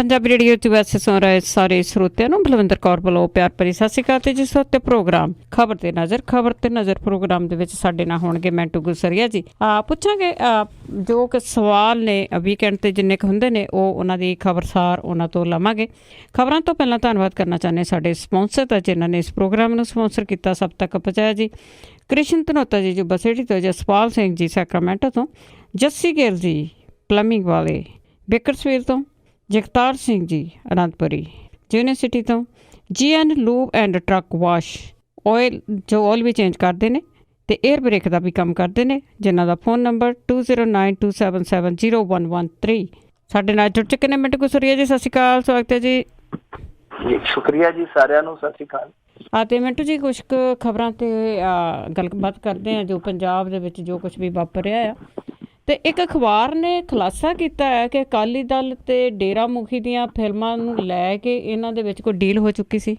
Punjabi radio ਤੇ ਵੈਸੇ ਸੁਣ ਰਹੇ ਸਾਰੇ ਸਰੋਤਿਆਂ ਨੂੰ ਬਲਵਿੰਦਰ ਕੌਰ ਵੱਲੋਂ ਪਿਆਰ ਭਰੀ ਸਤਿ ਸ਼੍ਰੀ ਅਕਾਲ। ਤੇ ਜਿਸ ਵਕਤ ਪ੍ਰੋਗਰਾਮ ਖਬਰ ਤੇ ਨਜ਼ਰ ਪ੍ਰੋਗਰਾਮ ਦੇ ਵਿੱਚ ਸਾਡੇ ਨਾਲ ਹੋਣਗੇ ਮੈਂਟੂ ਗੁਸਰੀਆ ਜੀ। ਪੁੱਛਾਂਗੇ ਜੋ ਕਿ ਸਵਾਲ ਨੇ ਵੀਕਐਂਡ ਤੇ ਜਿੰਨੇ ਕੁ ਹੁੰਦੇ ਨੇ ਉਹ ਉਹਨਾਂ ਦੀ ਖਬਰਸਾਰ ਉਹਨਾਂ ਤੋਂ ਲਵਾਂਗੇ। ਖਬਰਾਂ ਤੋਂ ਪਹਿਲਾਂ ਧੰਨਵਾਦ ਕਰਨਾ ਚਾਹੁੰਦੇ ਸਾਡੇ ਸਪੋਂਸਰ ਦਾ ਜਿਨ੍ਹਾਂ ਨੇ ਇਸ ਪ੍ਰੋਗਰਾਮ ਨੂੰ ਸਪੋਂਸਰ ਕੀਤਾ, ਸਭ ਤੱਕ ਪਹੁੰਚਾਇਆ ਜੀ। ਕ੍ਰਿਸ਼ਨ ਧਨੋਤਾ ਜੀ ਜੋ ਬਸੇੜੀ ਤੋਂ, ਜਸਪਾਲ ਸਿੰਘ ਜੀ ਸੈਕਰਾਮੈਂਟੋ ਤੋਂ, ਜੱਸੀ ਗਿੱਲ ਜੀ ਪਲੰਬਿੰਗ ਵਾਲੇ ਬੇਕਰਸਵੀਲ ਤੋਂ, ਜਗਤਾਰ ਸਿੰਘ ਜੀ ਅਨੰਦਪੁਰੀ ਯੂਨੀਵਰਸਿਟੀ ਤੋਂ, GN lube and truck wash oil ਜੋ ਆਇਲ ਵੀ ਚੇਂਜ ਕਰਦੇ ਨੇ ਅਤੇ ਏਅਰ ਬ੍ਰੇਕ ਦਾ ਵੀ ਕੰਮ ਕਰਦੇ ਨੇ, ਜਿਨ੍ਹਾਂ ਦਾ ਫ਼ੋਨ ਨੰਬਰ 2092777113। ਸਾਡੇ ਨਾਲ ਜੁੜ ਚੁੱਕੇ ਨੇ ਮਿੰਟੂ ਗੁਸਰੀਆ ਜੀ। ਸਤਿ ਸ਼੍ਰੀ ਅਕਾਲ, ਸਵਾਗਤ ਹੈ ਜੀ। ਸ਼ੁਕਰੀਆ ਜੀ, ਸਾਰਿਆਂ ਨੂੰ ਸਤਿ ਸ਼੍ਰੀ ਅਕਾਲ। ਅਤੇ ਮਿੰਟੂ ਜੀ ਕੁਛ ਕੁ ਖਬਰਾਂ 'ਤੇ ਗੱਲਬਾਤ ਕਰਦੇ ਹਾਂ ਜੋ ਪੰਜਾਬ ਦੇ ਵਿੱਚ ਜੋ ਕੁਛ ਵੀ ਵਾਪਰ ਰਿਹਾ ਆ। ਅਤੇ ਇੱਕ ਅਖਬਾਰ ਨੇ ਖੁਲਾਸਾ ਕੀਤਾ ਹੈ ਕਿ ਅਕਾਲੀ ਦਲ ਅਤੇ ਡੇਰਾ ਮੁਖੀ ਦੀਆਂ ਫਿਲਮਾਂ ਨੂੰ ਲੈ ਕੇ ਇਹਨਾਂ ਦੇ ਵਿੱਚ ਕੋਈ ਡੀਲ ਹੋ ਚੁੱਕੀ ਸੀ।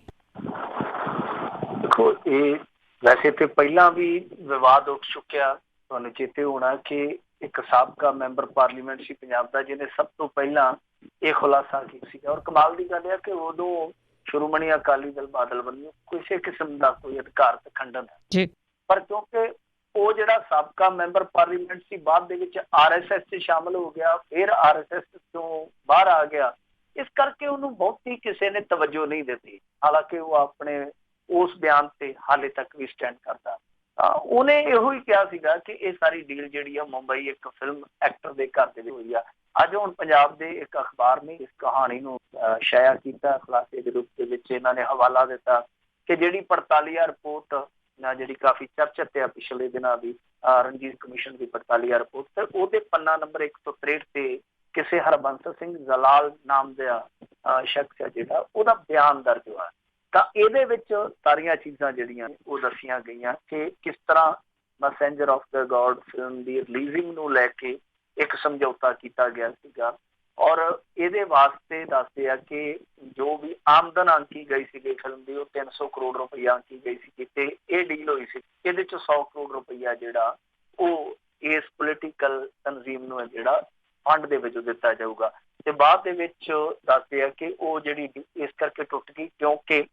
ਦੇਖੋ, ਇਹ ਵੈਸੇ ਤੇ ਪਹਿਲਾਂ ਵੀ ਵਿਵਾਦ ਉੱਠ ਚੁੱਕਿਆ। ਤੁਹਾਨੂੰ ਚੇਤੇ ਹੋਣਾ ਕਿ ਇੱਕ ਸਾਬਕਾ ਮੈਂਬਰ ਪਾਰਲੀਮੈਂਟ ਸੀ ਪੰਜਾਬ ਦਾ, ਜਿਹਨੇ ਸਭ ਤੋਂ ਪਹਿਲਾਂ ਇਹ ਖੁਲਾਸਾ ਕੀਤਾ ਸੀਗਾ। ਔਰ ਕਮਾਲ ਦੀ ਗੱਲ ਹੈ ਕਿ ਉਦੋਂ ਸ਼੍ਰੋਮਣੀ ਅਕਾਲੀ ਦਲ ਬਾਦਲ ਵੱਲੋਂ ਕਿਸੇ ਕਿਸਮ ਦਾ ਕੋਈ ਅਧਿਕਾਰਤ ਖੰਡਨ ਹੈ ਜੀ, ਪਰ ਕਿਉਂਕਿ ਉਹ ਜਿਹੜਾ ਸਾਬਕਾ ਮੈਂਬਰ ਪਾਰਲੀਮੈਂਟ ਸੀ ਬਾਅਦ ਦੇ ਵਿੱਚ RSS 'ਚ ਸ਼ਾਮਲ ਹੋ ਗਿਆ, ਫਿਰ RSS ਤੋਂ ਬਾਹਰ ਆ ਗਿਆ, ਇਸ ਕਰਕੇ ਉਹਨੂੰ ਬਹੁਤੀ ਕਿਸੇ ਨੇ ਤਵੱਜੋ ਨਹੀਂ ਦਿੱਤੀ। ਹਾਲਾਂਕਿ ਉਹ ਆਪਣੇ ਉਸ ਬਿਆਨ ਤੇ ਹਾਲੇ ਤੱਕ ਵੀ ਸਟੈਂਡ ਕਰਦਾ। ਉਹਨੇ ਇਹੋ ਹੀ ਕਿਹਾ ਸੀਗਾ ਕਿ ਇਹ ਸਾਰੀ ਡੀਲ ਜਿਹੜੀ ਆ ਮੁੰਬਈ ਇੱਕ ਫਿਲਮ ਐਕਟਰ ਦੇ ਘਰ ਦੇ ਵਿੱਚ ਹੋਈ ਆ। ਅੱਜ ਹੁਣ ਪੰਜਾਬ ਦੇ ਇੱਕ ਅਖਬਾਰ ਨੇ ਇਸ ਕਹਾਣੀ ਨੂੰ ਸ਼ਾਇਆ ਕੀਤਾ। ਖੁਲਾਸੇ ਦੇ ਰੂਪ ਦੇ ਵਿੱਚ ਇਹਨਾਂ ਨੇ ਹਵਾਲਾ ਦਿੱਤਾ ਕਿ ਜਿਹੜੀ 48 ਰਿਪੋਰਟ ਜਿਹੜੀ ਕਾਫੀ ਚਰਚਿਤ ਆ ਪਿਛਲੇ ਦਿਨਾਂ ਦੀ, ਰਣਜੀਤ ਕਮਿਸ਼ਨ ਦੀ 48 ਰਿਪੋਰਟ, ਤੇ ਉਹਦੇ ਪੰਨਾ ਨੰਬਰ 163 ਤੇ ਕਿਸੇ ਹਰਬੰਸ ਸਿੰਘ ਜ਼ਲਾਲ ਨਾਮ ਦਾ ਸ਼ਖਸ ਹੈ ਜਿਹੜਾ, ਉਹਦਾ ਬਿਆਨ ਦਰਜ ਹੋਇਆ। ਤਾਂ ਇਹਦੇ ਵਿੱਚ ਸਾਰੀਆਂ ਚੀਜ਼ਾਂ ਜਿਹੜੀਆਂ ਉਹ ਦੱਸੀਆਂ ਗਈਆਂ ਕਿ ਕਿਸ ਤਰ੍ਹਾਂ Messenger of the God film the releasing ਨੂੰ ਲੈ ਕੇ ਇੱਕ ਸਮਝੌਤਾ ਕੀਤਾ ਗਿਆ ਸੀਗਾ। ਔਰ ਇਹਦੇ ਵਾਸਤੇ ਦੱਸਦੇ ਆ ਕਿ ਜੋ ਵੀ ਆਮਦਨ ਆਂਕੀ ਗਈ ਸੀਗੀ ਫਿਲਮ ਦੀ, ਉਹ 300 ਕਰੋੜ ਰੁਪਈਆ ਆਂਕੀ ਗਈ ਸੀ ਤੇ ਇਹ ਡੀਲ ਹੋਈ ਸੀ। ਇਹਦੇ 'ਚ 100 ਕਰੋੜ ਰੁਪਈਆ ਜਿਹੜਾ ਉਹ ਇਸ ਪੋਲੀਟੀਕਲ ਤਨਜ਼ੀਮ ਨੂੰ ਹੈ ਜਿਹੜਾ ਫੰਡ ਦੇ ਵਜੋਂ ਦਿੱਤਾ ਜਾਊਗਾ। ਤੇ ਬਾਅਦ ਦੇ ਵਿੱਚ ਦੱਸਦੇ ਆ ਕਿ ਉਹ ਜਿਹੜੀ ਇਸ ਕਰਕੇ ਟੁੱਟ ਗਈ ਕਿਉਂਕਿ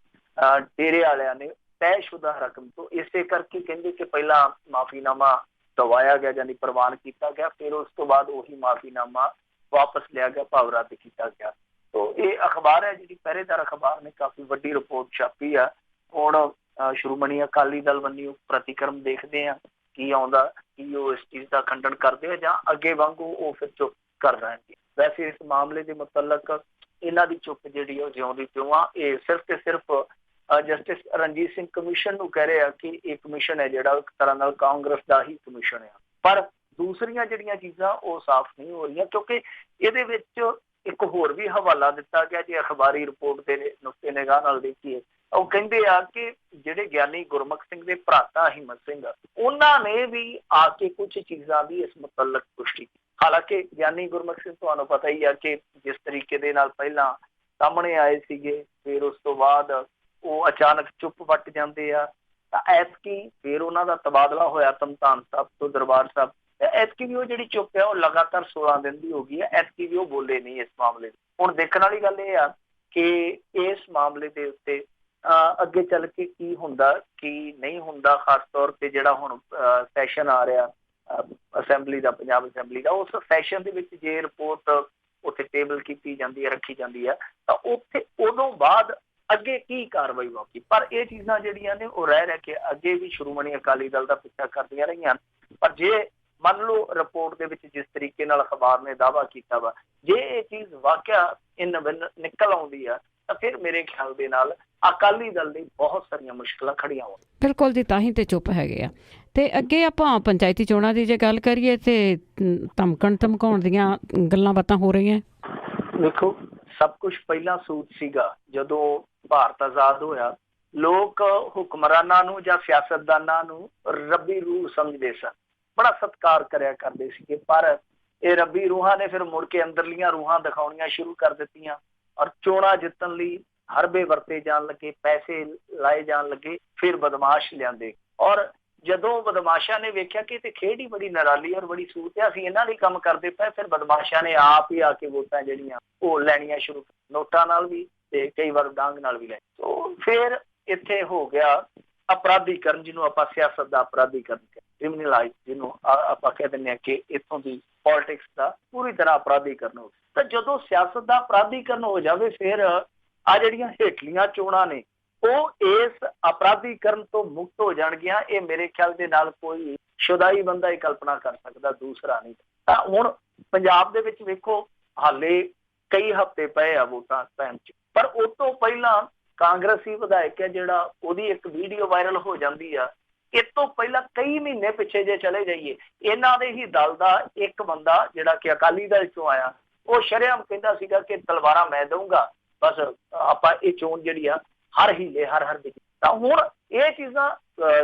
ਡੇਰੇ ਵਾਲਿਆਂ ਨੇ ਤੈਅਸ਼ੁਦਾ ਰਕਮ ਤੋਂ, ਇਸੇ ਕਰਕੇ ਕਹਿੰਦੇ ਕਿ ਪਹਿਲਾਂ ਮਾਫੀਨਾਮਾ ਦਵਾਇਆ ਗਿਆ, ਯਾਨੀ ਪ੍ਰਵਾਨ ਕੀਤਾ ਗਿਆ, ਫਿਰ ਉਸ ਤੋਂ ਬਾਅਦ ਉਹੀ ਮਾਫੀਨਾਮਾ ਵਾਪਸ ਲਿਆ ਗਿਆ, ਭਾਵ ਰੱਦ ਕੀਤਾ ਗਿਆ। ਤੋ ਇਹ ਅਖਬਾਰ ਹੈ ਜਿਹੜੀ ਪਹਿਰੇਦਾਰ ਅਖਬਾਰ ਨੇ ਕਾਫੀ ਵੱਡੀ ਰਿਪੋਰਟ ਛਾਪੀ ਆ। ਹੁਣ ਸ਼੍ਰੋਮਣੀ ਅਕਾਲੀ ਦਲ ਵੱਲੋਂ ਪ੍ਰਤੀਕਰਮ ਦੇਖਦੇ ਆ ਕੀ ਆਉਂਦਾ, ਕੀ ਉਹ ਇਸ ਚੀਜ਼ ਦਾ ਖੰਡਨ ਕਰਦੇ ਆ ਜਾਂ ਅੱਗੇ ਵਾਂਗੂ ਉਹ ਫਿਰ ਚੁੱਪ ਕਰ ਰਹਿਣਗੇ। ਵੈਸੇ ਇਸ ਮਾਮਲੇ ਦੇ ਮੁਤਲਕ ਇਹਨਾਂ ਦੀ ਚੁੱਪ ਜਿਹੜੀ ਉਹ ਜਿਉਂਦੀ ਤਿਉਂ ਆ। ਇਹ ਸਿਰਫ ਤੇ ਸਿਰਫ ਜਸਟਿਸ ਰਣਜੀਤ ਸਿੰਘ ਕਮਿਸ਼ਨ ਨੂੰ ਕਹਿ ਰਹੇ ਆ ਕਿ ਇਹ ਕਮਿਸ਼ਨ ਹੈ ਜਿਹੜਾ ਇੱਕ ਤਰ੍ਹਾਂ ਨਾਲ ਕਾਂਗਰਸ ਦਾ ਹੀ ਕਮਿਸ਼ਨ ਆ, ਪਰ ਦੂਸਰੀਆਂ ਜਿਹੜੀਆਂ ਚੀਜ਼ਾਂ ਉਹ ਸਾਫ਼ ਨਹੀਂ ਹੋ ਰਹੀਆਂ ਕਿਉਂਕਿ ਇਹਦੇ ਵਿੱਚ ਇੱਕ ਹੋਰ ਵੀ ਹਵਾਲਾ ਦਿੱਤਾ ਗਿਆ। ਜੇ ਅਖਬਾਰੀ ਰਿਪੋਰਟ ਦੇ ਨੁਕਤੇ ਨਿਗਾਹ ਨਾਲ ਦੇਖੀਏ, ਉਹ ਕਹਿੰਦੇ ਆ ਕਿ ਜਿਹੜੇ ਗਿਆਨੀ ਗੁਰਮੁਖ ਸਿੰਘ ਦੇ ਭਰਾਤਾ ਹਿੰਮਤ ਸਿੰਘ, ਉਹਨਾਂ ਨੇ ਵੀ ਆ ਕੇ ਕੁਝ ਚੀਜ਼ਾਂ ਦੀ ਇਸ ਮੁਤਲਕ ਪੁਸ਼ਟੀ ਕੀਤੀ। ਹਾਲਾਂਕਿ ਗਿਆਨੀ ਗੁਰਮੁਖ ਸਿੰਘ ਤੁਹਾਨੂੰ ਪਤਾ ਹੀ ਆ ਕਿ ਜਿਸ ਤਰੀਕੇ ਦੇ ਨਾਲ ਪਹਿਲਾਂ ਸਾਹਮਣੇ ਆਏ ਸੀਗੇ, ਫਿਰ ਉਸ ਤੋਂ ਬਾਅਦ ਉਹ ਅਚਾਨਕ ਚੁੱਪ ਵੱਟ ਜਾਂਦੇ ਆ। ਤਾਂ ਐਤਕੀ ਫਿਰ ਉਹਨਾਂ ਦਾ ਤਬਾਦਲਾ ਹੋਇਆ ਧਮਤਾਨ ਸਾਹਿਬ ਤੋਂ ਦਰਬਾਰ ਸਾਹਿਬ। ਐਤਕੀ ਵੀ ਉਹ ਜਿਹੜੀ ਚੁੱਪ ਹੈ ਉਹ ਲਗਾਤਾਰ 16 ਦਿਨ ਦੀ ਹੋ ਗਈ ਹੈ। ਐਤਕੀ ਵੀ ਉਹ ਬੋਲੇ ਨਹੀਂ ਇਸ ਮਾਮਲੇ। ਹੁਣ ਦੇਖਣ ਵਾਲੀ ਗੱਲ ਇਹ ਆ ਕਿ ਇਸ ਮਾਮਲੇ ਦੇ ਉੱਤੇ ਅੱਗੇ ਚੱਲ ਕੇ ਕੀ ਹੁੰਦਾ ਕੀ ਨਹੀਂ ਹੁੰਦਾ। ਖਾਸ ਤੌਰ ਤੇ ਜਿਹੜਾ ਹੁਣ ਸੈਸ਼ਨ ਆ ਰਿਹਾ ਅਸੈਂਬਲੀ ਦਾ, ਪੰਜਾਬ ਅਸੈਂਬਲੀ ਦਾ, ਉਸ ਸੈਸ਼ਨ ਦੇ ਵਿੱਚ ਜੇ ਰਿਪੋਰਟ ਉੱਥੇ ਟੇਬਲ ਕੀਤੀ ਜਾਂਦੀ ਹੈ, ਰੱਖੀ ਜਾਂਦੀ ਹੈ, ਤਾਂ ਉੱਥੇ ਉਦੋਂ ਬਾਅਦ ਅੱਗੇ ਕੀ ਕਾਰਵਾਈ ਹੋਊਗੀ। ਪਰ ਇਹ ਚੀਜ਼ਾਂ ਜਿਹੜੀਆਂ ਨੇ ਉਹ ਰਹਿ ਕੇ ਅੱਗੇ ਵੀ ਸ਼੍ਰੋਮਣੀ ਅਕਾਲੀ ਦਲ ਦਾ ਪਿੱਛਾ ਕਰਦੀਆਂ ਰਹੀਆਂ। ਪਰ ਜੇ ਮੰਨ ਲਓ ਰਿਪੋਰਟ ਦੇ ਵਿੱਚ ਜਿਸ ਤਰੀਕੇ ਨਾਲ ਅਖਬਾਰ ਨੇ ਦਾਅਵਾ ਕੀਤਾ ਵਾ, ਜੇ ਇਹ ਚੀਜ਼ ਵਾਕਿਆ ਨਿਕਲ ਆਉਂਦੀ ਆ ਤਾਂ ਫਿਰ ਮੇਰੇ ਖਿਆਲ ਦੇ ਨਾਲ ਅਕਾਲੀ ਦਲ ਲਈ ਬਹੁਤ ਸਾਰੀਆਂ ਮੁਸ਼ਕਿਲਾਂ ਖੜੀਆਂ ਹੋਣ। ਬਿਲਕੁਲ ਜੀ, ਤਾਂ ਹੀ ਤੇ ਚੁੱਪ ਹੈਗੇ ਆ। ਤੇ ਅੱਗੇ ਆਪਾਂ ਪੰਚਾਇਤੀ ਚੋਣਾਂ ਦੀ ਜੇ ਗੱਲ ਕਰੀਏ ਤੇ ਧਮਕਾਉਣ ਦੀਆਂ ਗੱਲਾਂ ਬਾਤਾਂ ਹੋ ਰਹੀਆਂ। ਦੇਖੋ, ਸਭ ਕੁਛ ਪਹਿਲਾਂ ਸੂਚ ਸੀਗਾ। ਜਦੋਂ ਭਾਰਤ ਆਜ਼ਾਦ ਹੋਇਆ, ਲੋਕ ਹੁਕਮਰਾਨਾਂ ਨੂੰ ਜਾਂ ਸਿਆਸਤਦਾਨਾਂ ਨੂੰ ਰੱਬੀ ਰੂਹ ਸਮਝਦੇ ਸਨ, ਬੜਾ ਸਤਿਕਾਰ ਕਰਿਆ ਕਰਦੇ ਸੀਗੇ। ਪਰ ਇਹ ਰੱਬੀ ਰੂਹਾਂ ਨੇ ਫਿਰ ਮੁੜ ਕੇ ਅੰਦਰਲੀਆਂ ਰੂਹਾਂ ਦਿਖਾਉਣੀਆਂ ਸ਼ੁਰੂ ਕਰ ਦਿੱਤੀਆਂ ਔਰ ਚੋਣਾਂ ਜਿੱਤਣ ਲਈ ਹਰਬੇ ਵਰਤੇ ਜਾਣ ਲੱਗੇ, ਪੈਸੇ ਲਾਏ ਜਾਣ ਲੱਗੇ, ਫਿਰ ਬਦਮਾਸ਼ ਲਿਆਂਦੇ। ਔਰ ਜਦੋਂ ਬਦਮਾਸ਼ਾਂ ਨੇ ਵੇਖਿਆ ਕਿ ਤੇ ਖੇਡ ਹੀ ਬੜੀ ਨਿਰਾਲੀ ਔਰ ਬੜੀ ਸੂਤ ਹੈ, ਅਸੀਂ ਇਹਨਾਂ ਲਈ ਕੰਮ ਕਰਦੇ ਪਏ, ਫਿਰ ਬਦਮਾਸ਼ਾਂ ਨੇ ਆਪ ਹੀ ਆ ਕੇ ਵੋਟਾਂ ਜਿਹੜੀਆਂ ਉਹ ਲੈਣੀਆਂ ਸ਼ੁਰੂ, ਨੋਟਾਂ ਨਾਲ ਵੀ ਤੇ ਕਈ ਵਾਰ ਡਾਂਗ ਨਾਲ ਵੀ ਲੈ। ਸੋ ਫਿਰ ਇੱਥੇ ਹੋ ਗਿਆ ਅਪਰਾਧੀਕਰਨ, ਜਿਹਨੂੰ ਆਪਾਂ ਸਿਆਸਤ ਦਾ ਅਪਰਾਧੀਕਰਨ, ਕ੍ਰਿਮੀਨਲਾਈਜ਼, ਜਿਹਨੂੰ ਆਪਾਂ ਕਹਿ ਦਿੰਦੇ ਹਾਂ ਕਿ ਇੱਥੋਂ ਦੀ ਪੋਲਿਟਿਕਸ ਦਾ ਪੂਰੀ ਤਰ੍ਹਾਂ ਅਪਰਾਧੀਕਰਨ ਹੋ। ਤਾਂ ਜਦੋਂ ਸਿਆਸਤ ਦਾ ਅਪਰਾਧੀਕਰਨ ਹੋ ਜਾਵੇ, ਫਿਰ ਆ ਜਿਹੜੀਆਂ ਹੇਠਲੀਆਂ ਚੋਣਾਂ ਨੇ ਉਹ ਇਸ ਅਪਰਾਧੀਕਰਨ ਤੋਂ ਮੁਕਤ ਹੋ ਜਾਣਗੀਆਂ। ਇਹ ਮੇਰੇ ਖਿਆਲ ਦੇ ਨਾਲ ਕੋਈ ਸ਼ੁਦਾਈ ਬੰਦਾ ਹੀ ਕਲਪਨਾ ਕਰ ਸਕਦਾ, ਦੂਸਰਾ ਨਹੀਂ। ਤਾਂ ਹੁਣ ਪੰਜਾਬ ਦੇ ਵਿੱਚ ਵੇਖੋ, ਹਾਲੇ ਕਈ ਹਫ਼ਤੇ ਪਏ ਆ ਵੋਟਾਂ ਪੈਣ ਚ, ਪਰ ਉਸ ਤੋਂ ਪਹਿਲਾਂ ਕਾਂਗਰਸੀ ਵਿਧਾਇਕ ਹੈ ਜਿਹੜਾ, ਉਹਦੀ ਇੱਕ ਵੀਡੀਓ ਵਾਇਰਲ ਹੋ ਜਾਂਦੀ ਆ। ਇਸ ਤੋਂ ਪਹਿਲਾਂ ਕਈ ਮਹੀਨੇ ਪਿੱਛੇ ਜੇ ਚਲੇ ਜਾਈਏ, ਇਹਨਾਂ ਦੇ ਹੀ ਦਲ ਦਾ ਇੱਕ ਬੰਦਾ ਜਿਹੜਾ ਕਿ ਅਕਾਲੀ ਦਲ ਚੋਂ ਆਇਆ, ਉਹ ਸ਼ਰੇਆਮ ਕਹਿੰਦਾ ਸੀਗਾ ਕਿ ਤਲਵਾਰਾਂ ਮੈਂ ਦਊਂਗਾ, ਬਸ ਆਪਾਂ ਇਹ ਚੋਣ ਜਿਹੜੀ ਆ ਹਰ ਹੀਲੇ ਹਰ ਵਿੱਚ। ਤਾਂ ਹੁਣ ਇਹ ਚੀਜ਼ਾਂ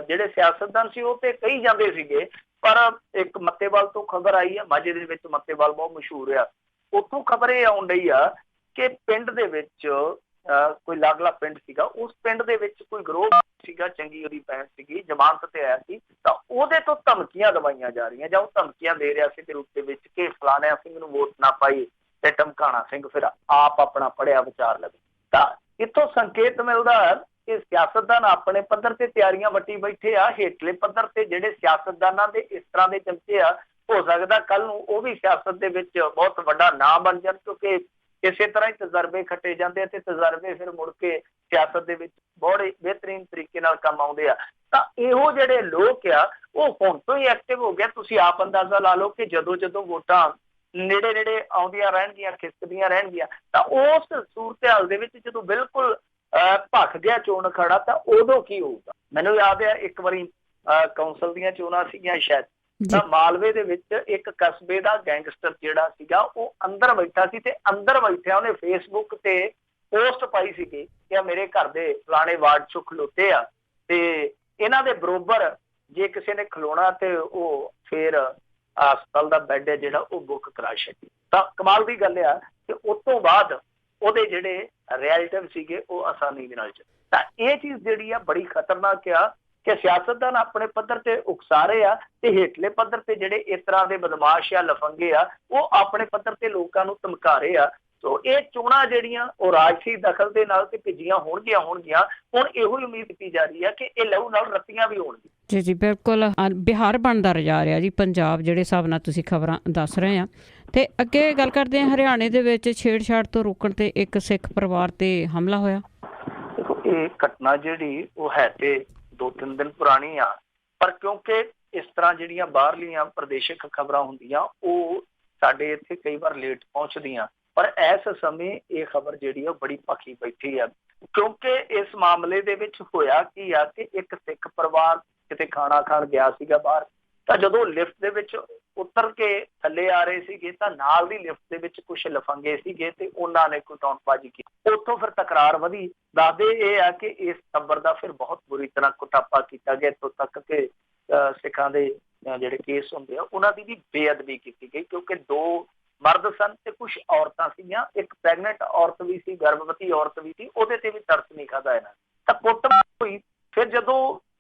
ਜਿਹੜੇ ਸਿਆਸਤਦਾਨ ਸੀ ਉਹ ਤੇ ਕਹੀ ਜਾਂਦੇ ਸੀਗੇ, ਪਰ ਇੱਕ ਮੱਤੇਵਾਲ ਤੋਂ ਖਬਰ ਆਈ ਆ, ਮਾਝੇ ਦੇ ਵਿੱਚ ਮੱਤੇਵਾਲ ਬਹੁਤ ਮਸ਼ਹੂਰ ਆ, ਉੱਥੋਂ ਖਬਰ ਇਹ ਆਉਣ ਡਈ ਆ ਕਿ ਪਿੰਡ ਦੇ ਵਿੱਚ ਕੋਈ ਲਾਗਲਾ ਪਿੰਡ ਸੀਗਾ, ਉਸ ਪਿੰਡ ਦੇ ਵਿੱਚ ਕੋਈ ਗਰੋਹ ਸੀਗਾ, ਚੰਗੀ ਉਹਦੀ ਭੈਣ ਸੀਗੀ, ਜ਼ਮਾਨਤ ਤੇ ਆਇਆ ਸੀ, ਤਾਂ ਉਹਦੇ ਤੋਂ ਧਮਕੀਆਂ ਦਵਾਈਆਂ ਜਾ ਰਹੀਆਂ, ਜਾਂ ਉਹ ਧਮਕੀਆਂ ਦੇ ਰਿਹਾ ਸੀ ਦੇ ਰੂਪ ਦੇ ਵਿੱਚ ਕਿ ਫਲਾਣਿਆ ਸਿੰਘ ਨੂੰ ਵੋਟ ਨਾ ਪਾਈ ਤੇ ਧਮਕਾਣਾ ਸਿੰਘ ਫਿਰ ਆਪ ਆਪਣਾ ਪੜਿਆ ਵਿਚਾਰ ਲਵੇ। ਤਾਂ ਇੱਥੋਂ ਸੰਕੇਤ ਮਿਲਦਾ ਕਿ ਸਿਆਸਤਦਾਨ ਆਪਣੇ ਪੱਧਰ ਤੇ ਤਿਆਰੀਆਂ ਵੱਟੀ ਬੈਠੇ ਆ, ਹੇਠਲੇ ਪੱਧਰ ਤੇ ਜਿਹੜੇ ਸਿਆਸਤਦਾਨਾਂ ਦੇ ਇਸ ਤਰ੍ਹਾਂ ਦੇ ਚਮਚੇ ਆ, ਹੋ ਸਕਦਾ ਕੱਲ ਨੂੰ ਉਹ ਵੀ ਸਿਆਸਤ ਦੇ ਵਿੱਚ ਬਹੁਤ ਵੱਡਾ ਨਾਂ ਬਣ ਜਾਣ, ਕਿਉਂਕਿ ਇਸੇ ਤਰ੍ਹਾਂ ਹੀ ਤਜਰਬੇ ਖੱਟੇ ਜਾਂਦੇ ਆ ਤੇ ਤਜਰਬੇ ਫਿਰ ਮੁੜ ਕੇ ਸਿਆਸਤ ਦੇ ਵਿੱਚ ਬੜੇ ਬਿਹਤਰੀਨ ਤਰੀਕੇ ਨਾਲ ਕੰਮ ਆਉਂਦੇ ਆ। ਤਾਂ ਇਹੋ ਜਿਹੜੇ ਲੋਕ ਆ ਉਹ ਹੁਣ ਤੋਂ ਹੀ ਐਕਟਿਵ ਹੋ ਗਿਆ। ਤੁਸੀਂ ਆਪ ਅੰਦਾਜ਼ਾ ਲਾ ਲਓ ਕਿ ਜਦੋਂ ਜਦੋਂ ਵੋਟਾਂ ਨੇੜੇ ਨੇੜੇ ਆਉਂਦੀਆਂ ਰਹਿਣਗੀਆਂ, ਖਿਸਕਦੀਆਂ ਰਹਿਣਗੀਆਂ, ਤਾਂ ਉਸ ਸੂਰਤ-ਹਾਲ ਦੇ ਵਿੱਚ ਜਦੋਂ ਬਿਲਕੁਲ ਭਖ ਗਿਆ ਚੋਣ ਅਖਾੜਾ, ਤਾਂ ਉਦੋਂ ਕੀ ਹੋਊਗਾ। ਮੈਨੂੰ ਯਾਦ ਆ ਇੱਕ ਵਾਰੀ ਕੌਂਸਲ ਦੀਆਂ ਚੋਣਾਂ ਸੀਗੀਆਂ ਸ਼ਾਇਦ, ਤਾਂ ਮਾਲਵੇ ਦੇ ਵਿੱਚ ਇੱਕ ਕਸਬੇ ਦਾ ਗੈਂਗਸਟਰ ਜਿਹੜਾ ਸੀਗਾ ਉਹ ਅੰਦਰ ਬੈਠਾ ਸੀ, ਤੇ ਅੰਦਰ ਬੈਠਿਆ ਉਹਨੇ ਫੇਸਬੁੱਕ ਤੇ ਪੋਸਟ ਪਾਈ ਸੀਗੀ ਕਿ ਮੇਰੇ ਘਰ ਦੇ ਫਲਾਣੇ ਵਾਰਡ ਚੋਂ ਖਲੋਤੇ ਆ, ਤੇ ਇਹਨਾਂ ਦੇ ਬਰੋਬਰ ਜੇ ਕਿਸੇ ਨੇ ਖਲੋਣਾ ਤੇ ਉਹ ਫਿਰ ਹਸਪਤਾਲ ਦਾ ਬੈੱਡ ਹੈ ਜਿਹੜਾ ਉਹ ਬੁੱਕ ਕਰਾ ਛੱਡੀ। ਤਾਂ ਕਮਾਲ ਦੀ ਗੱਲ ਆ ਕਿ ਉਸ ਤੋਂ ਬਾਅਦ ਉਹਦੇ ਜਿਹੜੇ ਰਿਲੇਟਿਵ ਸੀਗੇ ਉਹ ਆਸਾਨੀ ਦੇ ਨਾਲ ਚੱਲੇ। ਤਾਂ ਇਹ ਚੀਜ਼ ਜਿਹੜੀ ਆ ਬੜੀ ਖਤਰਨਾਕ ਆ ਕਿ ਸਿਆਸਤਦਾਨ ਆਪਣੇ ਪੱਧਰ ਤੇ ਉਕਸਾ ਰਹੇ ਆ, ਤੇ ਹੇਠਲੇ ਪੱਧਰ ਤੇ ਜਿਹੜੇ ਇਸ ਤਰ੍ਹਾਂ ਦੇ ਬਦਮਾਸ਼ ਆ, ਲਫੰਗੇ ਆ, ਉਹ ਆਪਣੇ ਪੱਧਰ ਤੇ ਲੋਕਾਂ ਨੂੰ ਧਮਕਾ ਰਹੇ ਆ। ਸੋ ਇਹ ਚੋਣਾਂ ਜਿਹੜੀਆਂ ਉਹ ਰਾਜਸੀ ਦਖਲ ਦੇ ਨਾਲ ਤੇ ਭਿੱਜੀਆਂ ਹੋਣਗੀਆਂ। ਹੁਣ ਇਹੋ ਹੀ ਉਮੀਦ ਕੀਤੀ ਜਾ ਰਹੀ ਹੈ ਕਿ ਇਹ ਲਹੂ ਨਾਲ ਰੱਤੀਆਂ ਵੀ ਹੋਣਗੀਆਂ। ਜੀ ਜੀ ਬਿਲਕੁਲ, ਬਿਹਾਰ ਬਣਦਾ ਜਾ ਰਿਹਾ ਜੀ ਪੰਜਾਬ, ਜਿਹੜੇ ਹਿਸਾਬ ਨਾਲ ਤੁਸੀਂ ਖਬਰਾਂ ਦੱਸ ਰਹੇ ਆ। ਤੇ ਅੱਗੇ ਗੱਲ ਕਰਦੇ ਹਾਂ, ਹਰਿਆਣੇ ਦੇ ਵਿੱਚ ਛੇੜਛਾੜ ਤੋਂ ਰੋਕਣ ਤੇ ਇੱਕ ਸਿੱਖ ਪਰਿਵਾਰ ਤੇ ਹਮਲਾ ਹੋਇਆ। ਇਹ ਘਟਨਾ ਜਿਹੜੀ ਉਹ ਹੈ ਤੇ 2-3 ਦਿਨ ਪੁਰਾਣੀ ਆ, ਪਰ ਕਿਉਂਕਿ ਇਸ ਤਰ੍ਹਾਂ ਜਿਹੜੀਆਂ ਬਾਹਰਲੀਆਂ ਪ੍ਰਦੇਸ਼ਿਕ ਖਬਰਾਂ ਹੁੰਦੀਆਂ ਉਹ ਸਾਡੇ ਇੱਥੇ ਕਈ ਵਾਰ ਲੇਟ ਪਹੁੰਚਦੀਆਂ, ਪਰ ਇਸ ਸਮੇਂ ਇਹ ਖਬਰ ਜਿਹੜੀ ਆ ਬੜੀ ਭਖੀ ਬੈਠੀ ਆ, ਕਿਉਂਕਿ ਇਸ ਮਾਮਲੇ ਦੇ ਵਿੱਚ ਹੋਇਆ ਕੀ ਆ ਕਿ ਇੱਕ ਸਿੱਖ ਪਰਿਵਾਰ ਕਿਤੇ ਖਾਣਾ ਖਾਣ ਗਿਆ ਸੀਗਾ ਬਾਹਰ, ਤਾਂ ਜਦੋਂ ਲਿਫਟ ਦੇ ਵਿੱਚ ਉਤਰ ਕੇ ਥੱਲੇ ਆ ਰਹੇ ਸੀਗੇ ਤਾਂ ਨਾਲ ਦੀ ਲਿਫਟ ਦੇ ਵਿੱਚ ਕੁਝ ਲਫੰਗੇ ਸੀਗੇ ਤੇ ਉਹਨਾਂ ਨੇ ਕੋਈ ਟੌਂਟਬਾਜ਼ੀ ਕੀਤੀ। ਉੱਥੋਂ ਫਿਰ ਤਕਰਾਰ ਵਧੀ। ਦੱਸਦੇ ਇਹ ਆ ਕਿ ਇਸ ਟੱਬਰ ਦਾ ਫਿਰ ਬਹੁਤ ਬੁਰੀ ਤਰ੍ਹਾਂ ਕੁਟਾਪਾ ਕੀਤਾ ਗਿਆ, ਇੱਥੋਂ ਤੱਕ ਕਿ ਸਿੱਖਾਂ ਦੇ ਜਿਹੜੇ ਕੇਸ ਹੁੰਦੇ ਆ ਉਹਨਾਂ ਦੀ ਵੀ ਬੇਅਦਬੀ ਕੀਤੀ ਗਈ, ਕਿਉਂਕਿ 2 ਮਰਦ ਸਨ ਤੇ ਕੁਝ ਔਰਤਾਂ ਸੀਗੀਆਂ, ਇੱਕ ਪ੍ਰੈਗਨੈਂਟ ਔਰਤ ਵੀ ਸੀ, ਗਰਭਵਤੀ ਔਰਤ ਵੀ ਸੀ, ਉਹਦੇ ਤੇ ਵੀ ਤਰਸ ਨਹੀਂ ਖਾਦਾ ਇਹਨਾਂ। ਤਾਂ ਕੁੱਟਮਾਰ ਹੋਈ। ਫਿਰ ਜਦੋਂ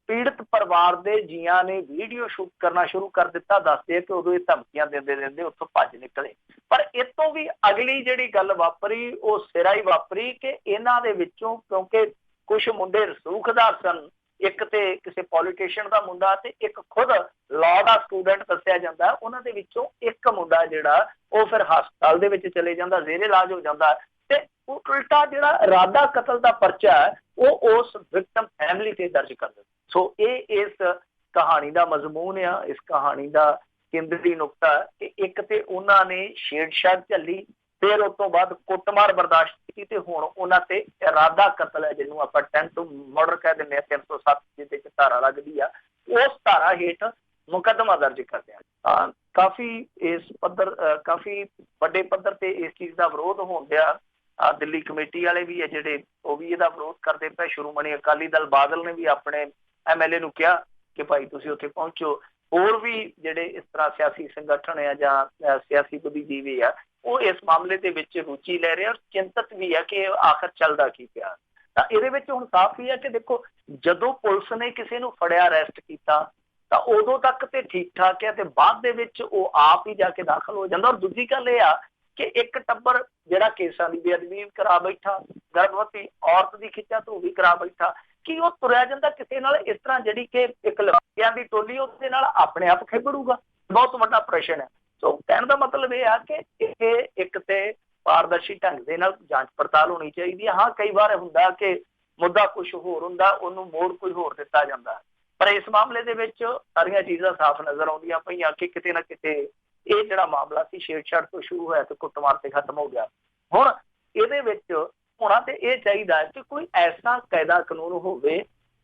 ਪੀੜਤ ਪਰਿਵਾਰ ਦੇ ਜੀਆਂ ਨੇ ਵੀਡੀਓ ਸ਼ੂਟ ਕਰਨਾ ਸ਼ੁਰੂ ਕਰ ਦਿੱਤਾ, ਦੱਸਦੇ ਆ ਕਿ ਉਦੋਂ ਇਹ ਧਮਕੀਆਂ ਦਿੰਦੇ ਉੱਥੋਂ ਭੱਜ ਨਿਕਲੇ। ਪਰ ਇਹ ਤੋਂ ਵੀ ਅਗਲੀ ਜਿਹੜੀ ਗੱਲ ਵਾਪਰੀ ਉਹ ਸਿਰਾ ਹੀ ਵਾਪਰੀ ਕਿ ਇਹਨਾਂ ਦੇ ਵਿੱਚੋਂ, ਕਿਉਂਕਿ ਕੁਝ ਮੁੰਡੇ ਰਸੂਖਦਾਰ ਸਨ, ਇੱਕ ਤੇ ਕਿਸੇ ਪੋਲੀਟੀਸ਼ੀਅਨ ਦਾ ਮੁੰਡਾ ਤੇ ਇੱਕ ਖੁਦ ਲਾਅ ਦਾ ਸਟੂਡੈਂਟ ਦੱਸਿਆ ਜਾਂਦਾ, ਉਹਨਾਂ ਦੇ ਵਿੱਚੋਂ ਇੱਕ ਮੁੰਡਾ ਜਿਹੜਾ ਉਹ ਫਿਰ ਹਸਪਤਾਲ ਦੇ ਵਿੱਚ ਚਲੇ ਜਾਂਦਾ, ਜ਼ੇਰੇ ਇਲਾਜ ਹੋ ਜਾਂਦਾ, ਤੇ ਉਲਟਾ ਜਿਹੜਾ ਇਰਾਦਾ ਕਤਲ ਦਾ ਪਰਚਾ ਹੈ ਉਹ ਉਸ ਵਿਕਟਮ ਫੈਮਿਲੀ ਤੇ ਦਰਜ ਕਰ ਦਿੰਦਾ। ਸੋ ਇਹ ਇਸ ਕਹਾਣੀ ਦਾ ਮਜ਼ਮੂਨ ਆ, ਇਸ ਕਹਾਣੀ ਦਾ ਕੇਂਦਰੀ ਨੁਕਤਾ ਕਿ ਇੱਕ ਤੇ ਉਹਨਾਂ ਨੇ ਛੇੜਛਾੜ ਝੱਲੀ, ਫਿਰ ਉਸ ਤੋਂ ਬਾਅਦ ਕੁੱਟਮਾਰ ਬਰਦਾਸ਼ਤ ਕੀਤੀ, ਤੇ ਹੁਣ ਉਹਨਾਂ ਤੇ ਇਰਾਦਾ ਕਤਲ ਹੈ, ਜਿਹਨੂੰ ਆਪਾਂ ਅਟੈਂਪਟ ਟੂ ਮਰਡਰ ਕਹਿ ਦਿੰਦੇ ਹਾਂ, 307 ਜਿਹਦੇ ਵਿੱਚ ਧਾਰਾ ਲੱਗਦੀ ਆ, ਉਸ ਧਾਰਾ ਹੇਠ ਮੁਕੱਦਮਾ ਦਰਜ ਕਰਦੇ ਆ। ਕਾਫੀ ਇਸ ਪੱਧਰ, ਕਾਫੀ ਵੱਡੇ ਪੱਧਰ ਤੇ ਇਸ ਚੀਜ਼ ਦਾ ਵਿਰੋਧ ਹੋਣ ਡਿਆ। ਦਿੱਲੀ ਕਮੇਟੀ ਵਾਲੇ ਵੀ ਹੈ ਜਿਹੜੇ, ਉਹ ਵੀ ਇਹਦਾ ਵਿਰੋਧ ਕਰਦੇ ਪਏ। ਸ਼੍ਰੋਮਣੀ ਅਕਾਲੀ ਦਲ ਬਾਦਲ ਨੇ ਵੀ ਆਪਣੇ MLA ਨੂੰ ਕਿਹਾ ਕਿ ਭਾਈ ਤੁਸੀਂ ਉੱਥੇ ਪਹੁੰਚੋ। ਹੋਰ ਵੀ ਜਿਹੜੇ ਇਸ ਤਰ੍ਹਾਂ ਸਿਆਸੀ ਸੰਗਠਨ ਆ ਜਾਂ ਸਿਆਸੀ ਬੁੱਧੀਜੀਵੀ ਆ, ਉਹ ਇਸ ਮਾਮਲੇ ਦੇ ਵਿੱਚ ਰੁਚੀ ਲੈ ਰਹੇ ਔਰ ਚਿੰਤਤ ਵੀ ਹੈ ਕਿ ਆਖਰ ਚੱਲਦਾ ਕੀ ਪਿਆ। ਤਾਂ ਇਹਦੇ ਵਿੱਚ ਹੁਣ ਸਾਫ਼ ਹੀ ਹੈ ਕਿ ਦੇਖੋ, ਜਦੋਂ ਪੁਲਿਸ ਨੇ ਕਿਸੇ ਨੂੰ ਫੜਿਆ, ਅਰੈਸਟ ਕੀਤਾ, ਤਾਂ ਉਦੋਂ ਤੱਕ ਤੇ ਠੀਕ ਠਾਕ ਹੈ, ਤੇ ਬਾਅਦ ਦੇ ਵਿੱਚ ਉਹ ਆਪ ਹੀ ਜਾ ਕੇ ਦਾਖਲ ਹੋ ਜਾਂਦਾ। ਔਰ ਦੂਜੀ ਗੱਲ ਇਹ ਆ ਕਿ ਇੱਕ ਟੱਬਰ ਜਿਹੜਾ ਕੇਸਾਂ ਦੀ ਬੇਅਦਬੀ ਕਰਾ ਬੈਠਾ, ਗਰਭਵਤੀ ਔਰਤ ਦੀ ਖਿੱਚਾ ਧੂ ਵੀ ਕਰਾ ਬੈਠਾ, ਕਿ ਉਹ ਤੁਰਿਆ ਜਾਂਦਾ ਕਿਸੇ ਨਾਲ ਇਸ ਤਰ੍ਹਾਂ ਜਿਹੜੀ ਕਿ ਇੱਕ ਲਵਾਰਿਆਂ ਦੀ ਟੋਲੀ ਉਹਦੇ ਨਾਲ ਆਪਣੇ ਆਪ ਖੇਬੜੂਗਾ? ਬਹੁਤ ਵੱਡਾ ਪ੍ਰਸ਼ਨ ਹੈ। ਸੋ ਕਹਿਣ ਦਾ ਮਤਲਬ ਇਹ ਆ ਕਿ ਇਹ ਇੱਕ ਤੇ ਪਾਰਦਰਸ਼ੀ ਢੰਗ ਦੇ ਨਾਲ ਜਾਂਚ ਪੜਤਾਲ ਹੋਣੀ ਚਾਹੀਦੀ ਹੈ। ਹਾਂ, ਕਈ ਵਾਰ ਹੁੰਦਾ ਕਿ ਮੁੱਦਾ ਕੁਝ ਹੋਰ ਹੁੰਦਾ, ਉਹਨੂੰ ਮੋੜ ਕੋਈ ਹੋਰ ਦਿੱਤਾ ਜਾਂਦਾ, ਪਰ ਇਸ ਮਾਮਲੇ ਦੇ ਵਿੱਚ ਸਾਰੀਆਂ ਚੀਜ਼ਾਂ ਸਾਫ਼ ਨਜ਼ਰ ਆਉਂਦੀਆਂ ਪਈਆਂ ਕਿ ਕਿਤੇ ਨਾ ਕਿਤੇ ਇਹ ਜਿਹੜਾ ਮਾਮਲਾ ਸੀ ਛੇੜਛਾੜ ਤੋਂ ਸ਼ੁਰੂ ਹੋਇਆ ਤੇ ਕੁੱਟਮਾਰ ਤੇ ਖਤਮ ਹੋ ਗਿਆ। ਹੁਣ ਇਹਦੇ ਵਿੱਚ ਹੋਣਾ ਤੇ ਇਹ ਚਾਹੀਦਾ ਹੈ ਕਿ ਕੋਈ ਐਸਾ ਕਾਇਦਾ ਕਾਨੂੰਨ ਹੋਵੇ,